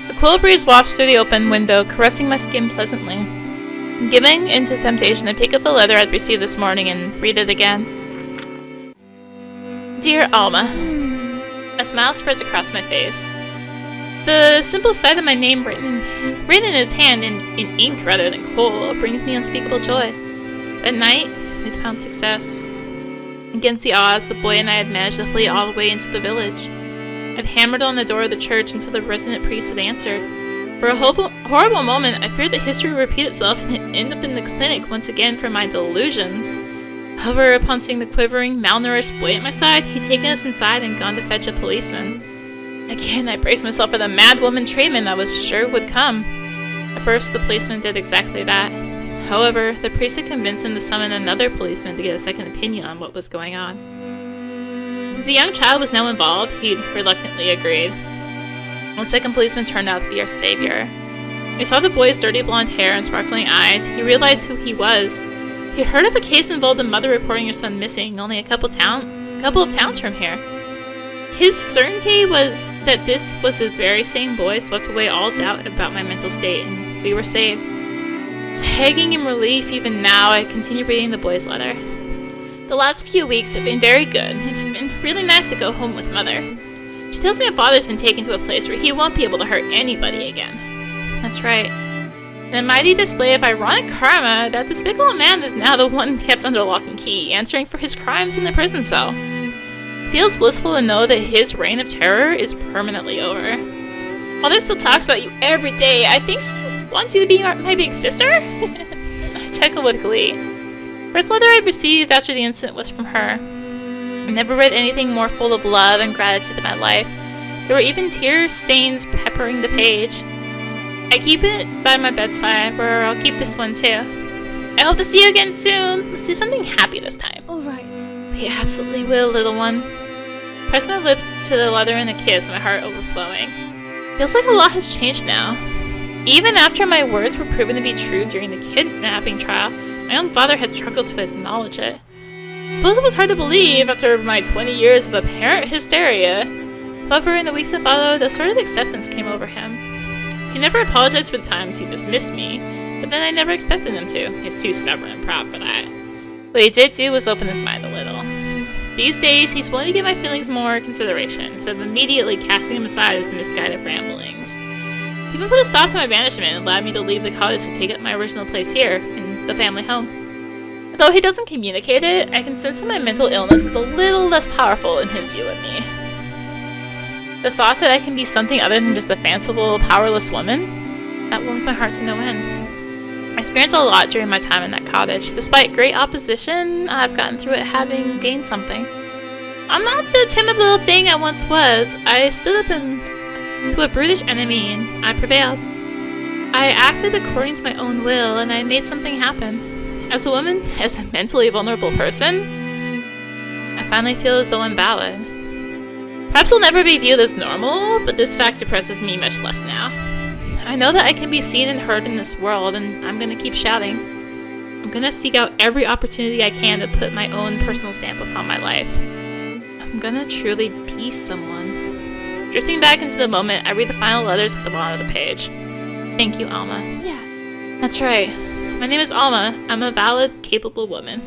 S1: A cool breeze wafts through the open window, caressing my skin pleasantly. Giving into temptation, I pick up the letter I'd received this morning and read it again. Dear Alma, a smile spreads across my face. The simple sight of my name written in his hand in ink rather than coal brings me unspeakable joy. That night, we'd found success. Against the odds, the boy and I had managed to flee all the way into the village. I'd hammered on the door of the church until the resident priest had answered. For a horrible moment, I feared that history would repeat itself and end up in the clinic once again for my delusions. However, upon seeing the quivering, malnourished boy at my side, he'd taken us inside and gone to fetch a policeman. Again, I braced myself for the mad woman treatment I was sure would come. At first, the policeman did exactly that. However, the priest had convinced him to summon another policeman to get a second opinion on what was going on. Since the young child was now involved, he'd reluctantly agreed. The second policeman turned out to be our savior. He saw the boy's dirty blonde hair and sparkling eyes. He realized who he was. He heard of a case involving a mother reporting her son missing only a couple of towns from here. His certainty was that this was this very same boy swept away all doubt about my mental state, and we were saved. Sagging in relief even now, I continue reading the boy's letter. The last few weeks have been very good. It's been really nice to go home with Mother. She tells me my father's been taken to a place where he won't be able to hurt anybody again. That's right. In a mighty display of ironic karma, that despicable man is now the one kept under lock and key, answering for his crimes in the prison cell. It feels blissful to know that his reign of terror is permanently over. Mother still talks about you every day. I think she wants you to be my big sister? I chuckle with glee. First letter I received after the incident was from her. I never read anything more full of love and gratitude in my life. There were even tear stains peppering the page. I keep it by my bedside, where I'll keep this one too. I hope to see you again soon. Let's do something happy this time.
S4: All right.
S1: We absolutely will, little one. Press my lips to the leather and a kiss, my heart overflowing. Feels like a lot has changed now. Even after my words were proven to be true during the kidnapping trial, my own father had struggled to acknowledge it. I suppose it was hard to believe after my 20 years of apparent hysteria. However, in the weeks that followed, a sort of acceptance came over him. He never apologized for the times he dismissed me, but then I never expected him to. He's too stubborn and proud for that. What he did do was open his mind a little. These days, he's willing to give my feelings more consideration, instead of immediately casting them aside as misguided ramblings. He even put a stop to my banishment and allowed me to leave the cottage to take up my original place here, in the family home. Though he doesn't communicate it, I can sense that my mental illness is a little less powerful in his view of me. The thought that I can be something other than just a fanciful, powerless woman, that warms my heart to no end. I experienced a lot during my time in that cottage. Despite great opposition, I've gotten through it having gained something. I'm not the timid little thing I once was. I stood up to a brutish enemy and I prevailed. I acted according to my own will and I made something happen. As a woman, as a mentally vulnerable person, I finally feel as though I'm valid. Perhaps I'll never be viewed as normal, but this fact depresses me much less now. I know that I can be seen and heard in this world, and I'm gonna keep shouting. I'm gonna seek out every opportunity I can to put my own personal stamp upon my life. I'm gonna truly be someone. Drifting back into the moment, I read the final letters at the bottom of the page. Thank you, Alma.
S4: Yes.
S1: That's right. My name is Alma. I'm a valid, capable woman.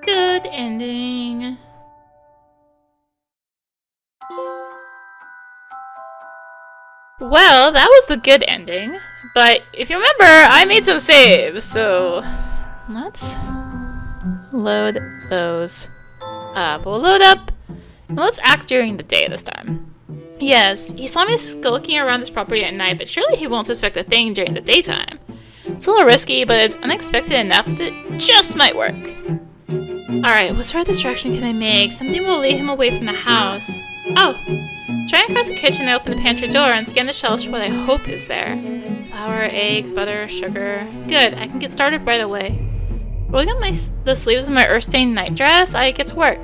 S1: Good ending. Well, that was the good ending. But if you remember, I made some saves, so let's load those up. We'll load up, and let's act during the day this time. Yes, he saw me skulking around this property at night, but surely he won't suspect a thing during the daytime. It's a little risky, but it's unexpected enough that it just might work. Alright, what sort of distraction can I make? Something will lead him away from the house. Oh! Trying across the kitchen, I open the pantry door and scan the shelves for what I hope is there. Flour, eggs, butter, sugar. Good, I can get started right away. Rolling up the sleeves of my earth-stained night dress, I get to work.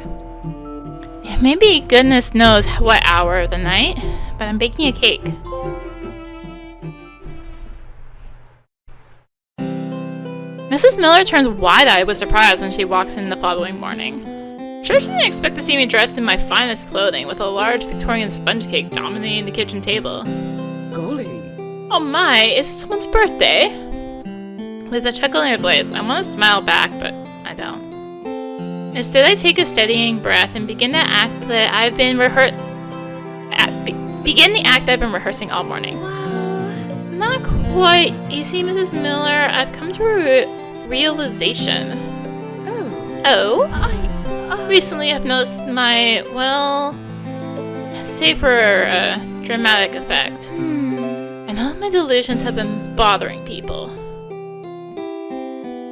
S1: It may be goodness knows what hour of the night, but I'm baking a cake. Mrs. Miller turns wide-eyed with surprise when she walks in the following morning. I'm sure she didn't expect to see me dressed in my finest clothing with a large Victorian sponge cake dominating the kitchen table.
S3: Golly.
S1: Oh my, is it someone's birthday? There's a chuckle in her voice. I want to smile back, but I don't. Instead, I take a steadying breath and begin the act that I've been rehearsing all morning. Not quite. You see, Mrs. Miller, I've come to a realization. Oh? Recently I've noticed my, well, say for a dramatic effect. I know my delusions have been bothering people.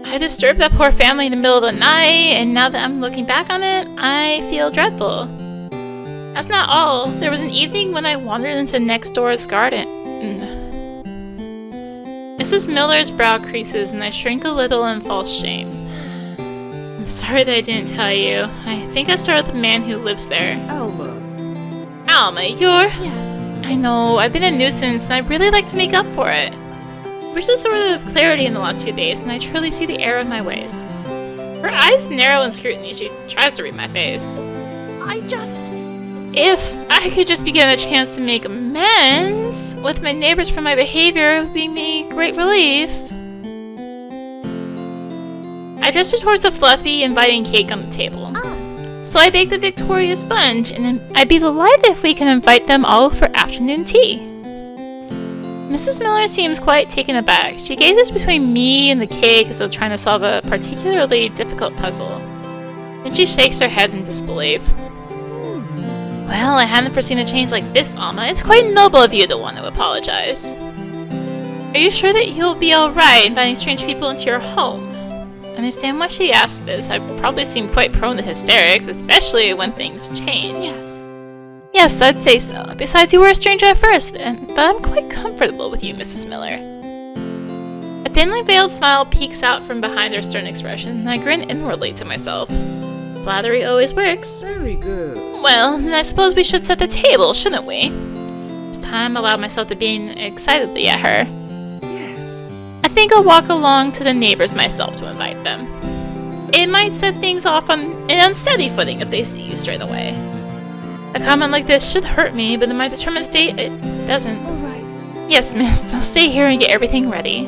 S1: I disturbed that poor family in the middle of the night, and now that I'm looking back on it, I feel dreadful. That's not all. There was an evening when I wandered into next door's garden. Mrs. Miller's brow creases and I shrink a little in false shame. I'm sorry that I didn't tell you. I think I started with the man who lives there.
S3: Alma.
S1: Alma, you're...
S4: Yes.
S1: I know, I've been a nuisance and I'd really like to make up for it. I've reached a sort of clarity in the last few days and I truly see the error of my ways. Her eyes narrow in scrutiny. She tries to read my face. If I could just be given a chance to make amends with my neighbors for my behavior, it would be me great relief. I gesture towards the fluffy, inviting cake on the table. So I baked a Victoria sponge, and I'd be delighted if we can invite them all for afternoon tea. Mrs. Miller seems quite taken aback. She gazes between me and the cake as though trying to solve a particularly difficult puzzle. Then she shakes her head in disbelief. Well, I hadn't foreseen a change like this, Alma. It's quite noble of you to want to apologize. Are you sure that you'll be alright inviting strange people into your home? I understand why she asked this. I probably seem quite prone to hysterics, especially when things change. Yes, I'd say so. Besides, you were a stranger at first, but I'm quite comfortable with you, Mrs. Miller. A thinly veiled smile peeks out from behind her stern expression, and I grin inwardly to myself. Flattery always works.
S3: Very good.
S1: Well, then I suppose we should set the table, shouldn't we? This time I allowed myself to beam excitedly at her.
S3: Yes.
S1: I think I'll walk along to the neighbors myself to invite them. It might set things off on an unsteady footing if they see you straight away. A comment like this should hurt me, but in my determined state, it doesn't.
S4: All right.
S1: Yes, miss. I'll stay here and get everything ready.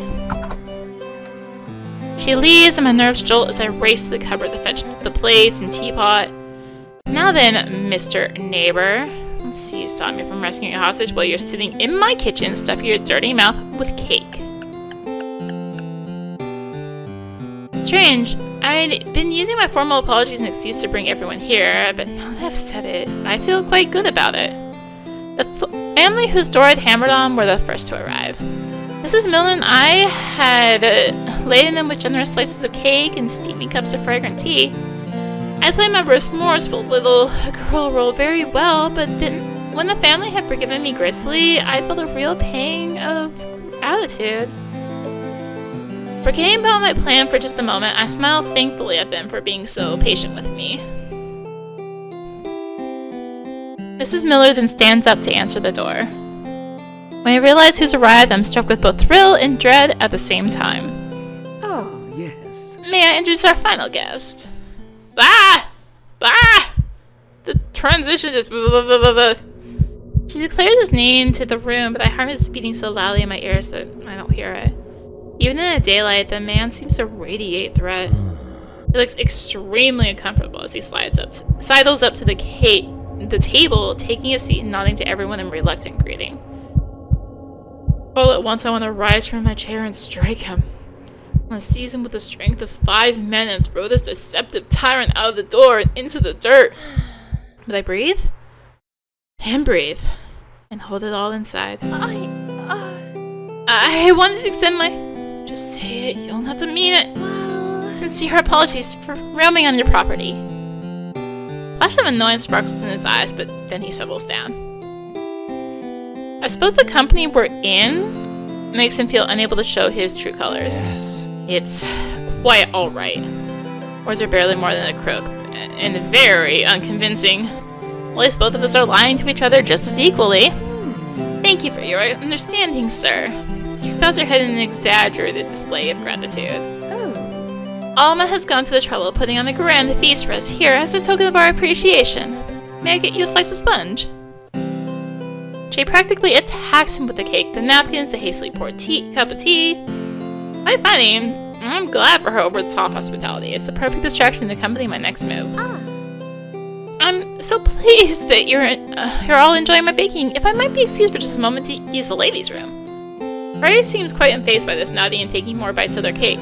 S1: She leaves, and my nerves jolt as I race to the cupboard to fetch the plates and teapot. Now then, Mr. Neighbor. Let's see, you stopped me from rescuing your hostage while you're sitting in my kitchen stuffing your dirty mouth with cake. Strange. I'd been using my formal apologies as an excuse to bring everyone here, but now that I've said it, I feel quite good about it. The family whose door I'd hammered on were the first to arrive. Mrs. Miller and I had laden them with generous slices of cake and steaming cups of fragrant tea. I played my remorseful little girl role very well, but then when the family had forgiven me gracefully, I felt a real pang of gratitude. Forgetting about my plan for just a moment, I smiled thankfully at them for being so patient with me. Mrs. Miller then stands up to answer the door. When I realize who's arrived, I'm struck with both thrill and dread at the same time.
S3: Oh, yes.
S1: May I introduce our final guest? Bah! Bah! The transition just... She declares his name to the room, but I hear his speaking so loudly in my ears that I don't hear it. Even in the daylight, the man seems to radiate threat. He looks extremely uncomfortable as he sidles up to the table, taking a seat and nodding to everyone in reluctant greeting. All at once, I want to rise from my chair and strike him. I want to seize him with the strength of 5 men and throw this deceptive tyrant out of the door and into the dirt. But I breathe, and breathe, and hold it all inside. I wanted to extend my... Just say it, you don't have to mean it.
S4: Well...
S1: Sincere apologies for roaming on your property. A flash of annoyance sparkles in his eyes, but then he settles down. I suppose the company we're in makes him feel unable to show his true colors.
S3: Yes.
S1: It's quite alright. Words are barely more than a croak, and very unconvincing. At least both of us are lying to each other just as equally. Thank you for your understanding, sir. She bows her head in an exaggerated display of gratitude.
S3: Oh.
S1: Alma has gone to the trouble of putting on a grand feast for us here as a token of our appreciation. May I get you a slice of sponge? She practically attacks him with the cake, the napkins, the hastily poured cup of tea. Quite funny. I'm glad for her over-the-top hospitality. It's the perfect distraction to accompany my next move. I'm so pleased that you're all enjoying my baking. If I might be excused for just a moment to use the ladies' room. Ray seems quite unfazed by this, nodding and taking more bites of their cake.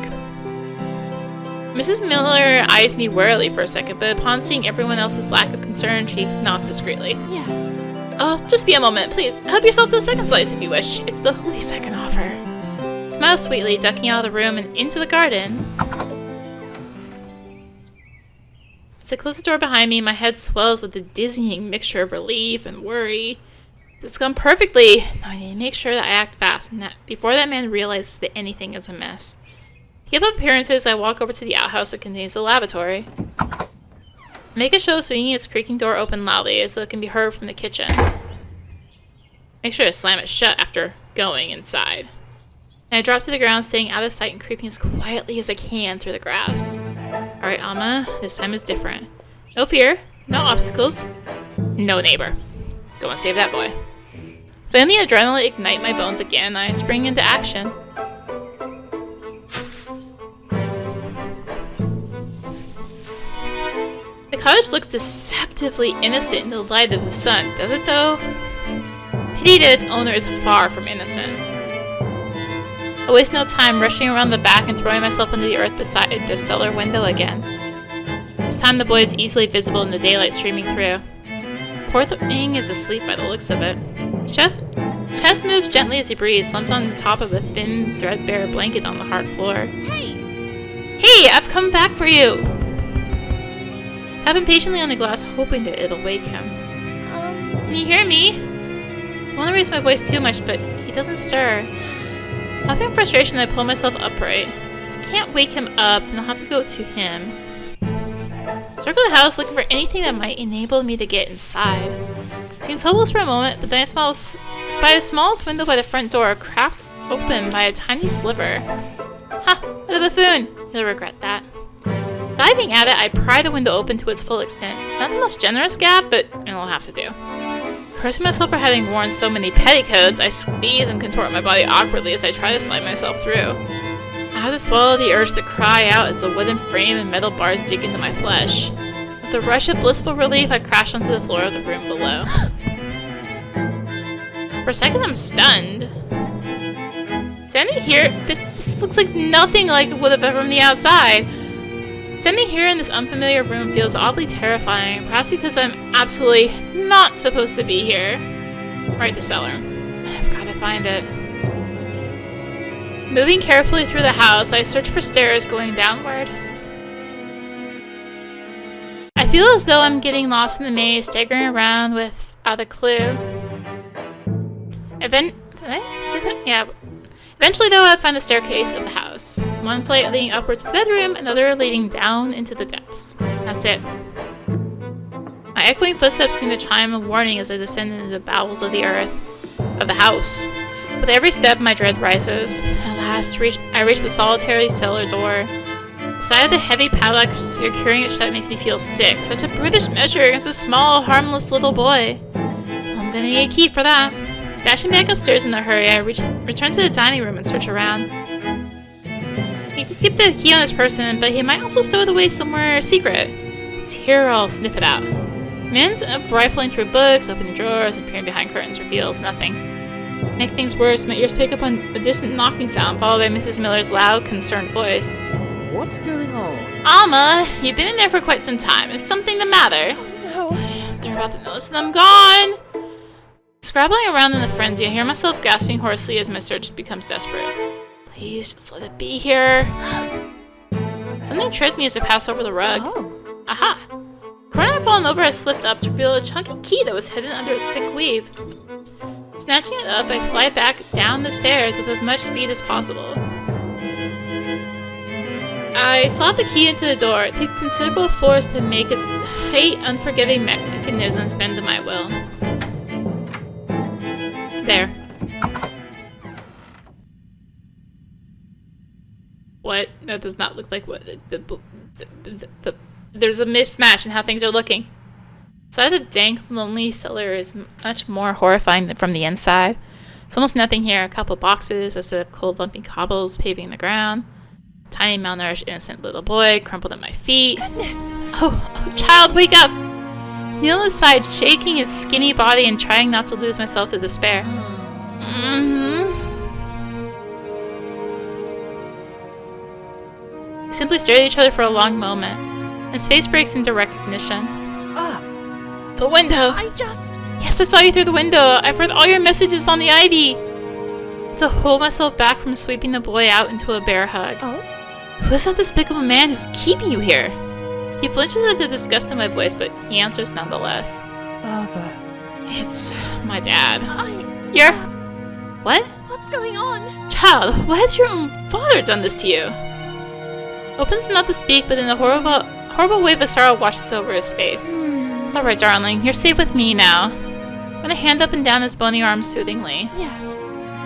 S1: Mrs. Miller eyes me warily for a second, but upon seeing everyone else's lack of concern, she nods discreetly.
S4: Yes.
S1: Oh, just be a moment, please. Help yourself to a second slice if you wish. It's the least I can offer. Smile sweetly, ducking out of the room and into the garden. As I close the door behind me, my head swells with a dizzying mixture of relief and worry. It's gone perfectly. Now I need to make sure that I act fast and that before that man realizes that anything is amiss. To give up appearances, I walk over to the outhouse that contains the lavatory. Make a show of swinging its creaking door open loudly so it can be heard from the kitchen. Make sure to slam it shut after going inside. And I drop to the ground, staying out of sight and creeping as quietly as I can through the grass. Alright, Alma, this time is different. No fear, no obstacles, no neighbor. Go and save that boy. Feeling the adrenaline ignite my bones again, I spring into action. The cottage looks deceptively innocent in the light of the sun, does it though? Pity that its owner is far from innocent. I waste no time rushing around the back and throwing myself into the earth beside the cellar window again. This time the boy is easily visible in the daylight streaming through. Poor thing is asleep by the looks of it. His chest moves gently as he breathes, slumped on the top of a thin, threadbare blanket on the hard floor. Hey, I've come back for you! Tap impatiently on the glass, hoping that it'll wake him. Can you hear me? I want to raise my voice too much, but he doesn't stir. Having frustration, I pull myself upright. If I can't wake him up, then I'll have to go to him. Circle the house looking for anything that might enable me to get inside. Seems hopeless for a moment, but then I spy the smallest window by the front door, cracked open by a tiny sliver. Ha! What a buffoon! He'll regret that. Diving at it, I pry the window open to its full extent. It's not the most generous gap, but it'll have to do. Cursing myself for having worn so many petticoats, I squeeze and contort my body awkwardly as I try to slide myself through. I have to swallow the urge to cry out as the wooden frame and metal bars dig into my flesh. With a rush of blissful relief, I crash onto the floor of the room below. For a second, I'm stunned. Standing here, this looks like nothing like it would have ever from the outside. Standing here in this unfamiliar room feels oddly terrifying, perhaps because I'm absolutely not supposed to be here. Right, the cellar. I've got to find it. Moving carefully through the house, I search for stairs going downward. I feel as though I'm getting lost in the maze, staggering around without a clue. Eventually, though, I find the staircase of the house. One flight leading upwards to the bedroom, another leading down into the depths. That's it. My echoing footsteps seem to chime a warning as I descend into the bowels of the earth, of the house. With every step, my dread rises. At last, I reach the solitary cellar door. The sight of the heavy padlock securing it shut makes me feel sick. Such a brutish measure against a small, harmless little boy. Well, I'm gonna need a key for that. Dashing back upstairs in a hurry, I return to the dining room and search around. He could keep the key on his person, but he might also stow it away somewhere secret. It's here, I'll sniff it out. Man's rifling through books, opening drawers, and peering behind curtains reveals nothing. Make things worse, my ears pick up on a distant knocking sound, followed by Mrs. Miller's loud, concerned voice.
S3: What's going on?
S1: Alma, you've been in there for quite some time. Is something the matter?
S4: No.
S1: They're about to notice that I'm gone. Scrabbling around in a frenzy, I hear myself gasping hoarsely as my search becomes desperate. Please, just let it be here. Something tripped me as I passed over the rug.
S4: Oh.
S1: Aha! The corner I'd fallen over has slipped up to reveal a chunky key that was hidden under its thick weave. Snatching it up, I fly back down the stairs with as much speed as possible. I slot the key into the door. It takes considerable force to make its tight, unforgiving mechanisms bend to my will. There. What? That does not look like what... There's a mismatch in how things are looking. Inside the dank, lonely cellar is much more horrifying than from the inside. There's almost nothing here. A couple boxes, a set of cold, lumpy cobbles paving the ground. A tiny, malnourished, innocent little boy crumpled at my feet.
S4: Goodness.
S1: Oh, child, wake up! Kneel on the side, shaking his skinny body and trying not to lose myself to despair. We simply stare at each other for a long moment. His face breaks into recognition.
S3: Ah!
S1: The window! Yes, I saw you through the window. I've read all your messages on the ivy. To hold myself back from sweeping the boy out into a bear hug.
S4: Oh?
S1: Who is that despicable man who's keeping you here? He flinches at the disgust in my voice, but he answers nonetheless.
S3: Father.
S1: It's my dad. You're... What?
S4: What's going on?
S1: Child, why has your own father done this to you? Opens his mouth to speak, but then a horrible wave of sorrow washes over his face. It's all right, darling. You're safe with me now. I'm gonna hand up and down his bony arm soothingly.
S4: Yes.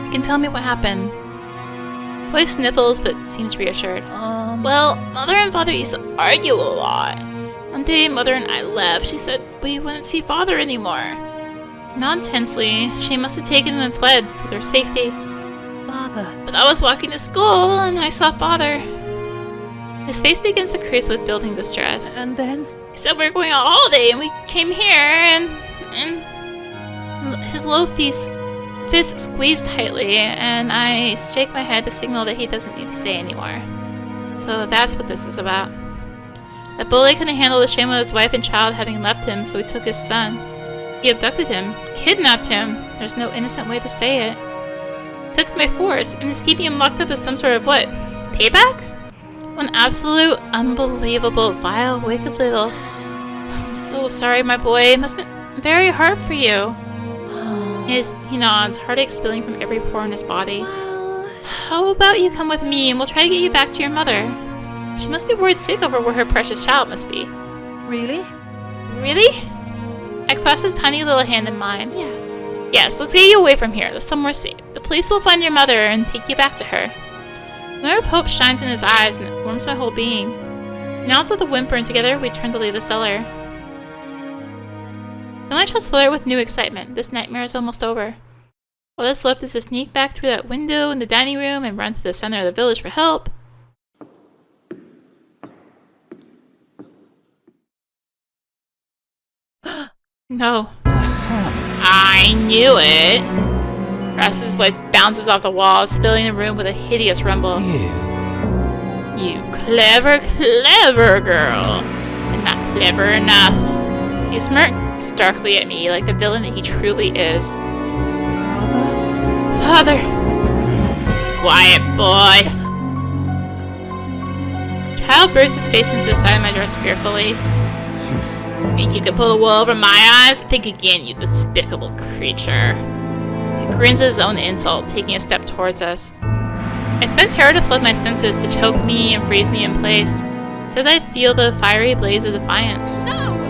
S1: You can tell me what happened. Boy sniffles, but seems reassured. Well, Mother and Father used to argue a lot. One day, Mother and I left. She said we wouldn't see Father anymore. Not tensely. She must have taken and fled for their safety.
S3: Father.
S1: But I was walking to school, and I saw Father. His face begins to crease with building distress.
S3: And then?
S1: He said we were going on holiday, and we came here, and his little fist squeezed tightly, and I shake my head to signal that he doesn't need to say anymore. So that's what this is about. That bully couldn't handle the shame of his wife and child having left him, so he took his son. He abducted him, kidnapped him. There's no innocent way to say it. Took him by force, and is keeping him locked up as some sort of what? Payback? One absolute, unbelievable, vile, wicked little... I'm so sorry, my boy. It must have been very hard for you. He nods, heartache spilling from every pore in his body. How about you come with me, and we'll try to get you back to your mother? She must be worried sick over where her precious child must be.
S3: Really?
S1: Really? I clasped his tiny little hand in mine.
S4: Yes.
S1: Yes, let's get you away from here. Let's somewhere safe. The police will find your mother and take you back to her. A glimmer of hope shines in his eyes, and it warms my whole being. He nods with a whimper, and together we turn to leave the cellar. My chest flared with new excitement. This nightmare is almost over. All that's left is to sneak back through that window in the dining room and run to the center of the village for help. No. I knew it. Russ's voice bounces off the walls, filling the room with a hideous rumble. You clever, clever girl. And not clever enough. He smirks darkly at me like the villain that he truly is. Father! Quiet, boy! Child bursts his face into the side of my dress fearfully. Think you can pull the wool over my eyes? Think again, you despicable creature. He grins at his own insult, taking a step towards us. I expect terror to flood my senses, to choke me and freeze me in place. Instead, I feel the fiery blaze of defiance.
S4: No!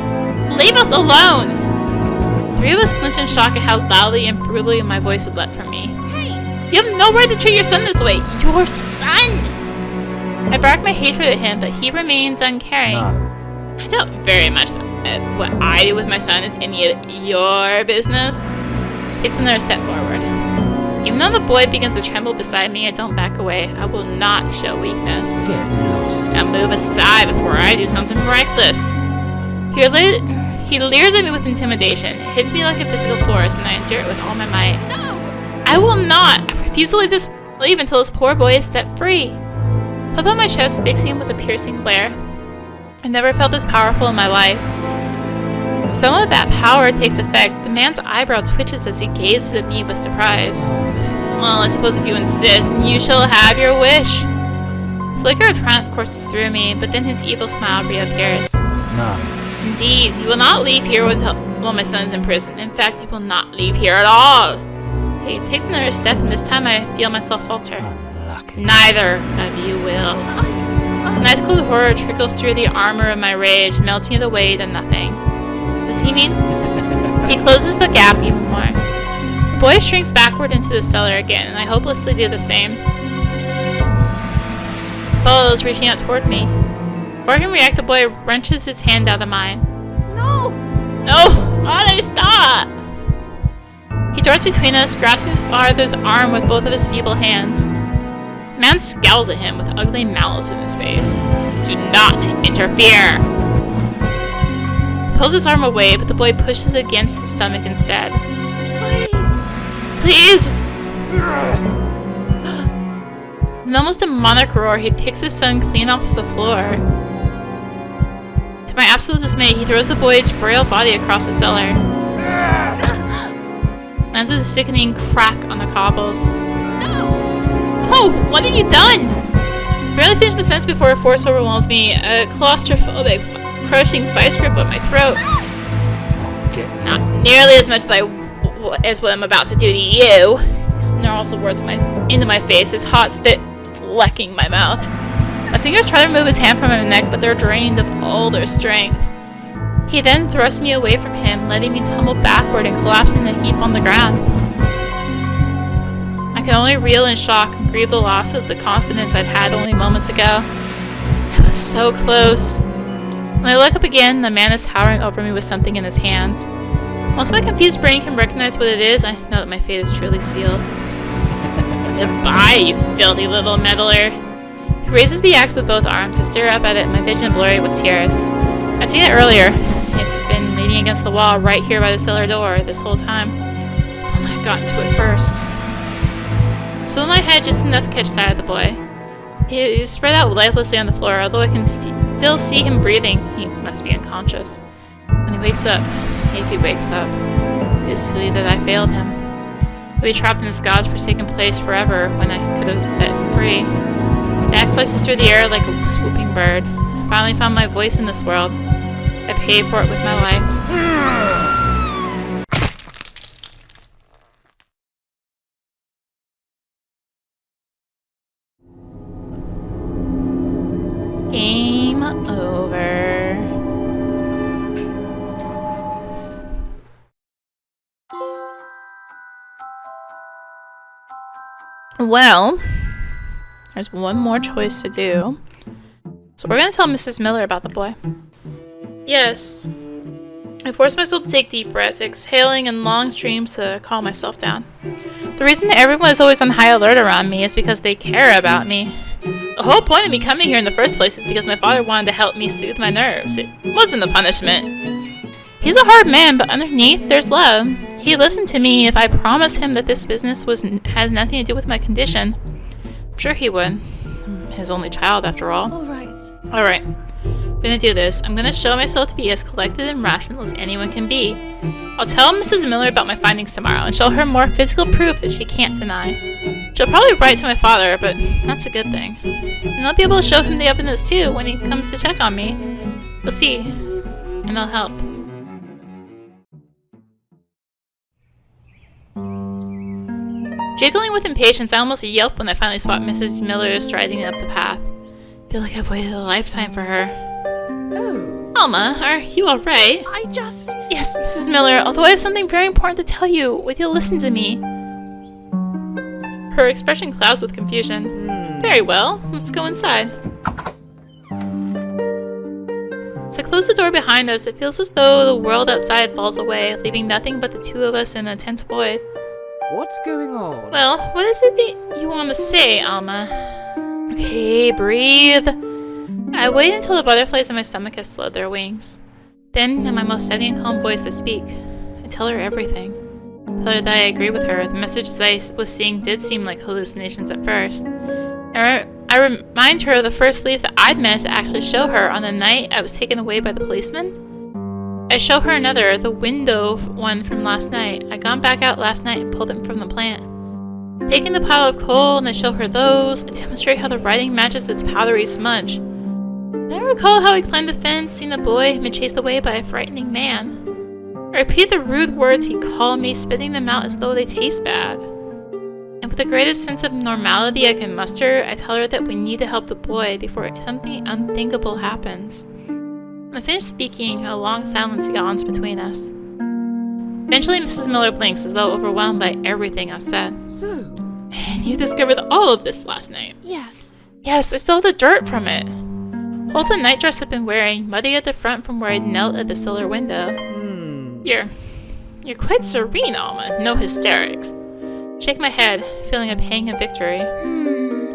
S1: Leave us alone! Three of us clinch in shock at how loudly and brutally my voice had let from me.
S4: Hey!
S1: You have no right to treat your son this way! Your son! I bark my hatred at him, but he remains uncaring.
S3: No.
S1: I doubt very much that what I do with my son is any of your business. Takes another step forward. Even though the boy begins to tremble beside me, I don't back away. I will not show weakness.
S3: Get lost.
S1: Now move aside before I do something reckless. He leers at me with intimidation, hits me like a physical force, and I endure it with all my might.
S4: No!
S1: I will not! I refuse to leave until this poor boy is set free. Puff out my chest, fixing him with a piercing glare. I never felt this powerful in my life. Some of that power takes effect. The man's eyebrow twitches as he gazes at me with surprise. Well, I suppose if you insist, you shall have your wish. A flicker of triumph courses through me, but then his evil smile reappears.
S3: No.
S1: Indeed, you will not leave here while my son's in prison. In fact, you will not leave here at all. He takes another step, and this time I feel myself falter.
S3: Unlucky.
S1: Neither of you will. An ice cold horror trickles through the armor of my rage, melting it away to nothing. Does he mean? He closes the gap even more. The boy shrinks backward into the cellar again, and I hopelessly do the same. He follows, reaching out toward me. Before I can react, the boy wrenches his hand out of mine.
S3: No!
S1: No! Father, stop! He darts between us, grasping his father's arm with both of his feeble hands. The man scowls at him with ugly malice in his face. Do not interfere! He pulls his arm away, but the boy pushes against his stomach instead.
S3: Please!
S1: Please! With an almost demonic roar, he picks his son clean off the floor. To my absolute dismay, he throws the boy's frail body across the cellar. Lands with a sickening crack on the cobbles.
S4: No!
S1: Oh, what have you done? I barely finished my sentence before a force overwhelms me, a claustrophobic, crushing vice grip on my throat. Not nearly as much as what I'm about to do to you. He snarls the words into my face, his hot spit flecking my mouth. My fingers try to remove his hand from my neck, but they're drained of all their strength. He then thrusts me away from him, letting me tumble backward and collapse in a heap on the ground. I can only reel in shock and grieve the loss of the confidence I'd had only moments ago. I was so close. When I look up again, the man is towering over me with something in his hands. Once my confused brain can recognize what it is, I know that my fate is truly sealed. Goodbye, you filthy little meddler. He raises the axe with both arms to stare up at it, my vision blurry with tears. I'd seen it earlier. It's been leaning against the wall right here by the cellar door this whole time. If only I'd gotten to it first. So in my head, just enough to catch sight of the boy. He is spread out lifelessly on the floor, although I can still see him breathing. He must be unconscious. When he wakes up, if he wakes up, it's silly that I failed him. He'll be trapped in this god's-forsaken place forever when I could have set him free. The axe slices through the air like a swooping bird. I finally found my voice in this world. I paid for it with my life. Game over. Well, there's one more choice to do. So we're gonna tell Mrs. Miller about the boy. Yes. I forced myself to take deep breaths, exhaling in long streams to calm myself down. The reason that everyone is always on high alert around me is because they care about me. The whole point of me coming here in the first place is because my father wanted to help me soothe my nerves. It wasn't a punishment. He's a hard man, but underneath there's love. He listened to me if I promised him that this business has nothing to do with my condition. I'm sure he would. I'm his only child, after all. Alright. I'm gonna do this. I'm gonna show myself to be as collected and rational as anyone can be. I'll tell Mrs. Miller about my findings tomorrow and show her more physical proof that she can't deny. She'll probably write to my father, but that's a good thing. And I'll be able to show him the evidence too when he comes to check on me. He'll see. And they'll help. Jiggling with impatience, I almost yelp when I finally spot Mrs. Miller striding up the path. I feel like I've waited a lifetime for her.
S3: Oh.
S1: Alma, are you alright? Yes, Mrs. Miller, although I have something very important to tell you, would you listen to me? Her expression clouds with confusion. Very well, let's go inside. As I close the door behind us, it feels as though the world outside falls away, leaving nothing but the two of us in a tense void.
S3: What's going on?
S1: Well, what is it that you want to say, Alma? Okay, breathe. I wait until the butterflies in my stomach have slowed their wings. Then, in my most steady and calm voice, I speak. I tell her everything. Tell her that I agree with her. The messages I was seeing did seem like hallucinations at first. I remind her of the first leaf that I'd managed to actually show her on the night I was taken away by the policeman. I show her another, the window one from last night. I'd gone back out last night and pulled them from the plant. Taking the pile of coal and I show her those, I demonstrate how the writing matches its powdery smudge. I recall how he climbed the fence, seen the boy, and been chased away by a frightening man. I repeat the rude words he called me, spitting them out as though they taste bad. And with the greatest sense of normality I can muster, I tell her that we need to help the boy before something unthinkable happens. When I finish speaking, a long silence yawns between us. Eventually, Mrs. Miller blinks as though overwhelmed by everything I've said.
S3: So?
S1: And you discovered all of this last night?
S4: Yes.
S1: Yes, I still have the dirt from it. All the nightdress I've been wearing, muddy at the front from where I knelt at the cellar window. You're quite serene, Alma. No hysterics. Shake my head, feeling a pang of victory.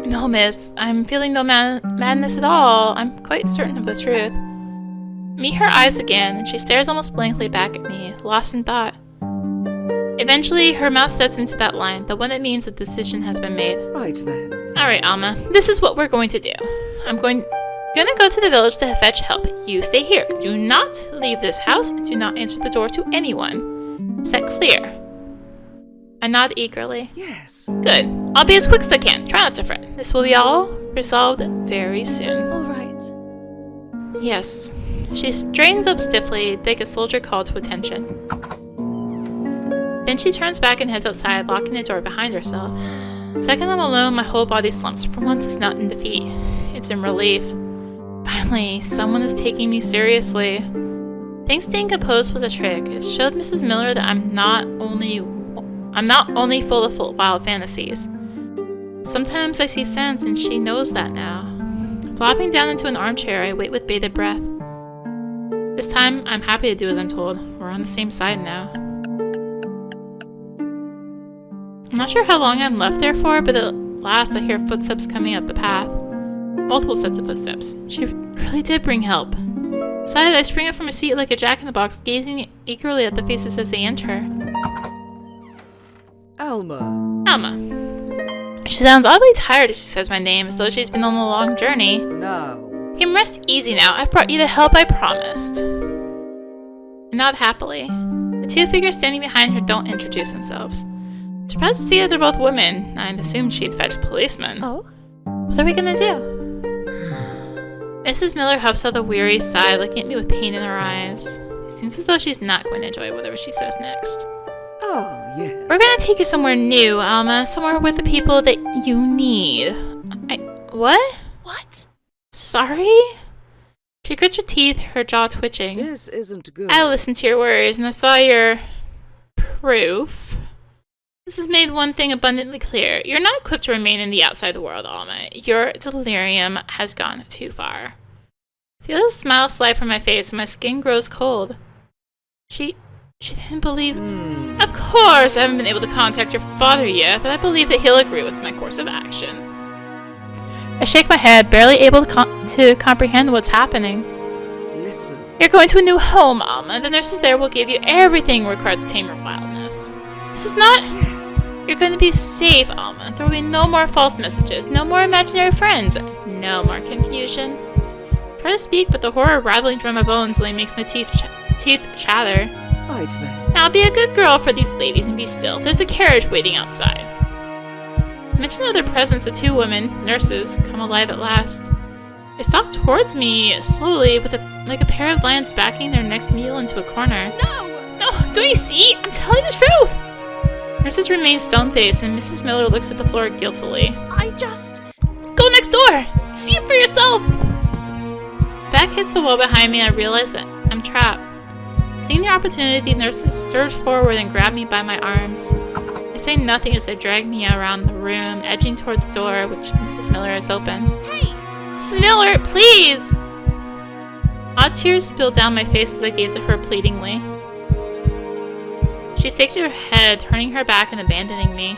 S1: No, miss. I'm feeling no madness at all. I'm quite certain of the truth. Meet her eyes again, and she stares almost blankly back at me, lost in thought. Eventually, her mouth sets into that line, the one that means a decision has been made.
S3: Right then.
S1: Alright, Alma. This is what we're going to do. I'm gonna go to the village to fetch help. You stay here. Do not leave this house. Do not answer the door to anyone. Is that clear? I nod eagerly.
S3: Yes.
S1: Good. I'll be as quick as I can. Try not to fret. This will be all resolved very soon.
S4: All right.
S1: Yes. She straightens up stiffly, like a soldier called to attention. Then she turns back and heads outside, locking the door behind herself. The second I'm alone, my whole body slumps. For once, it's not in defeat. It's in relief. Finally, someone is taking me seriously. I think staying composed was a trick. It showed Mrs. Miller that I'm not only full of wild fantasies. Sometimes I see sense, and she knows that now. Flopping down into an armchair, I wait with bated breath. This time, I'm happy to do as I'm told. We're on the same side now. I'm not sure how long I'm left there for, but at last I hear footsteps coming up the path. Multiple sets of footsteps. She really did bring help. Decided I spring up from a seat like a jack-in-the-box, gazing eagerly at the faces as they enter.
S3: Alma.
S1: Alma. She sounds oddly tired as she says my name, as though she's been on a long journey.
S3: Now.
S1: You can rest easy now. I've brought you the help I promised. And nod happily. The two figures standing behind her don't introduce themselves. Surprised to see that they're both women. I'd assumed she'd fetch policemen.
S4: Oh?
S1: What are we gonna do? Mrs. Miller helps out a weary sigh, looking at me with pain in her eyes. It seems as though she's not going to enjoy whatever she says next.
S3: Oh, yes.
S1: We're gonna take you somewhere new, Alma. Somewhere with the people that you need. What?
S4: What?
S1: Sorry? She grits her teeth, her jaw twitching.
S3: This isn't good.
S1: I listened to your words and I saw your proof. This has made one thing abundantly clear. You're not equipped to remain in the outside world, Alma. Your delirium has gone too far. I feel a smile slide from my face and my skin grows cold. She didn't believe... Of course, I haven't been able to contact your father yet, but I believe that he'll agree with my course of action. I shake my head, barely able to comprehend what's happening.
S3: Listen.
S1: You're going to a new home, Alma. The nurses there will give you everything required to tame your wildness. This is not...
S3: Yes.
S1: You're going to be safe, Alma. There will be no more false messages, no more imaginary friends, no more confusion. I try to speak, but the horror rattling through my bones makes my teeth chatter.
S3: Right then.
S1: Now be a good girl for these ladies and be still. There's a carriage waiting outside. I mention of their presence, the two women, nurses, come alive at last. They stalk towards me slowly, with like a pair of lions backing their next meal into a corner. No, don't you see? I'm telling the truth! Nurses remain stone-faced, and Mrs. Miller looks at the floor guiltily. Go next door! See it for yourself! Back hits the wall behind me, and I realize that I'm trapped. Seeing the opportunity, nurses surge forward and grab me by my arms. I say nothing as they drag me around the room, edging toward the door, which Mrs. Miller has opened. Hey! Mrs. Miller, please! Odd tears spill down my face as I gaze at her pleadingly. She shakes her head, turning her back and abandoning me.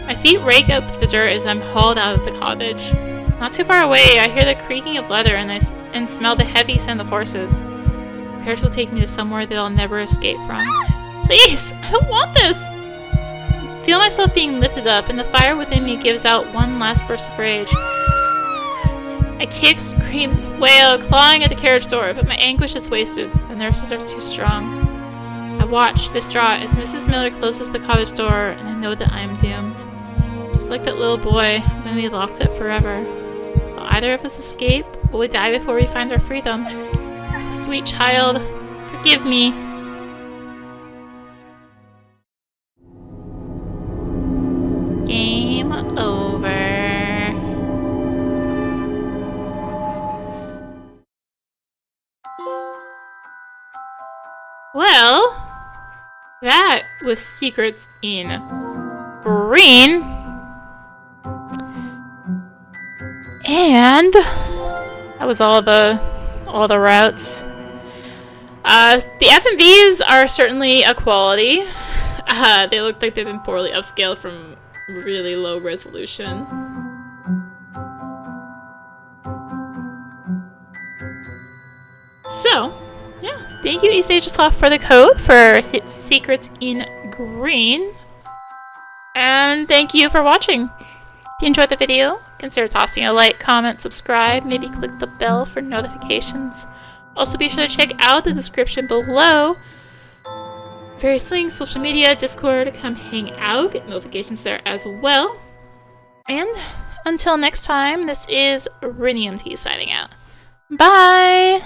S1: My feet rake up the dirt as I'm hauled out of the cottage. Not too far away, I hear the creaking of leather and smell the heavy scent of horses. The carriage will take me to somewhere that I'll never escape from. Please! I don't want this! I feel myself being lifted up, and the fire within me gives out one last burst of rage. I kick, scream, wail, clawing at the carriage door, but my anguish is wasted. The nurses are too strong. I watch, distraught, as Mrs. Miller closes the cottage door, and I know that I am doomed. Just like that little boy, I'm going to be locked up forever. Will either of us escape? Will we die before we find our freedom? Oh, sweet child, forgive me. Game over. Well, that was Secrets in Green. And that was all the routes. The FMVs are certainly a quality. They look like they've been poorly upscaled from really low resolution. So, yeah, thank you eastasiasoft for the code for Secrets in Green. And thank you for watching. If you enjoyed the video, consider tossing a like, comment, subscribe, maybe click the bell for notifications. Also be sure to check out the description below. Various links, social media, Discord, come hang out, get notifications there as well. And until next time, this is rinimt signing out. Bye!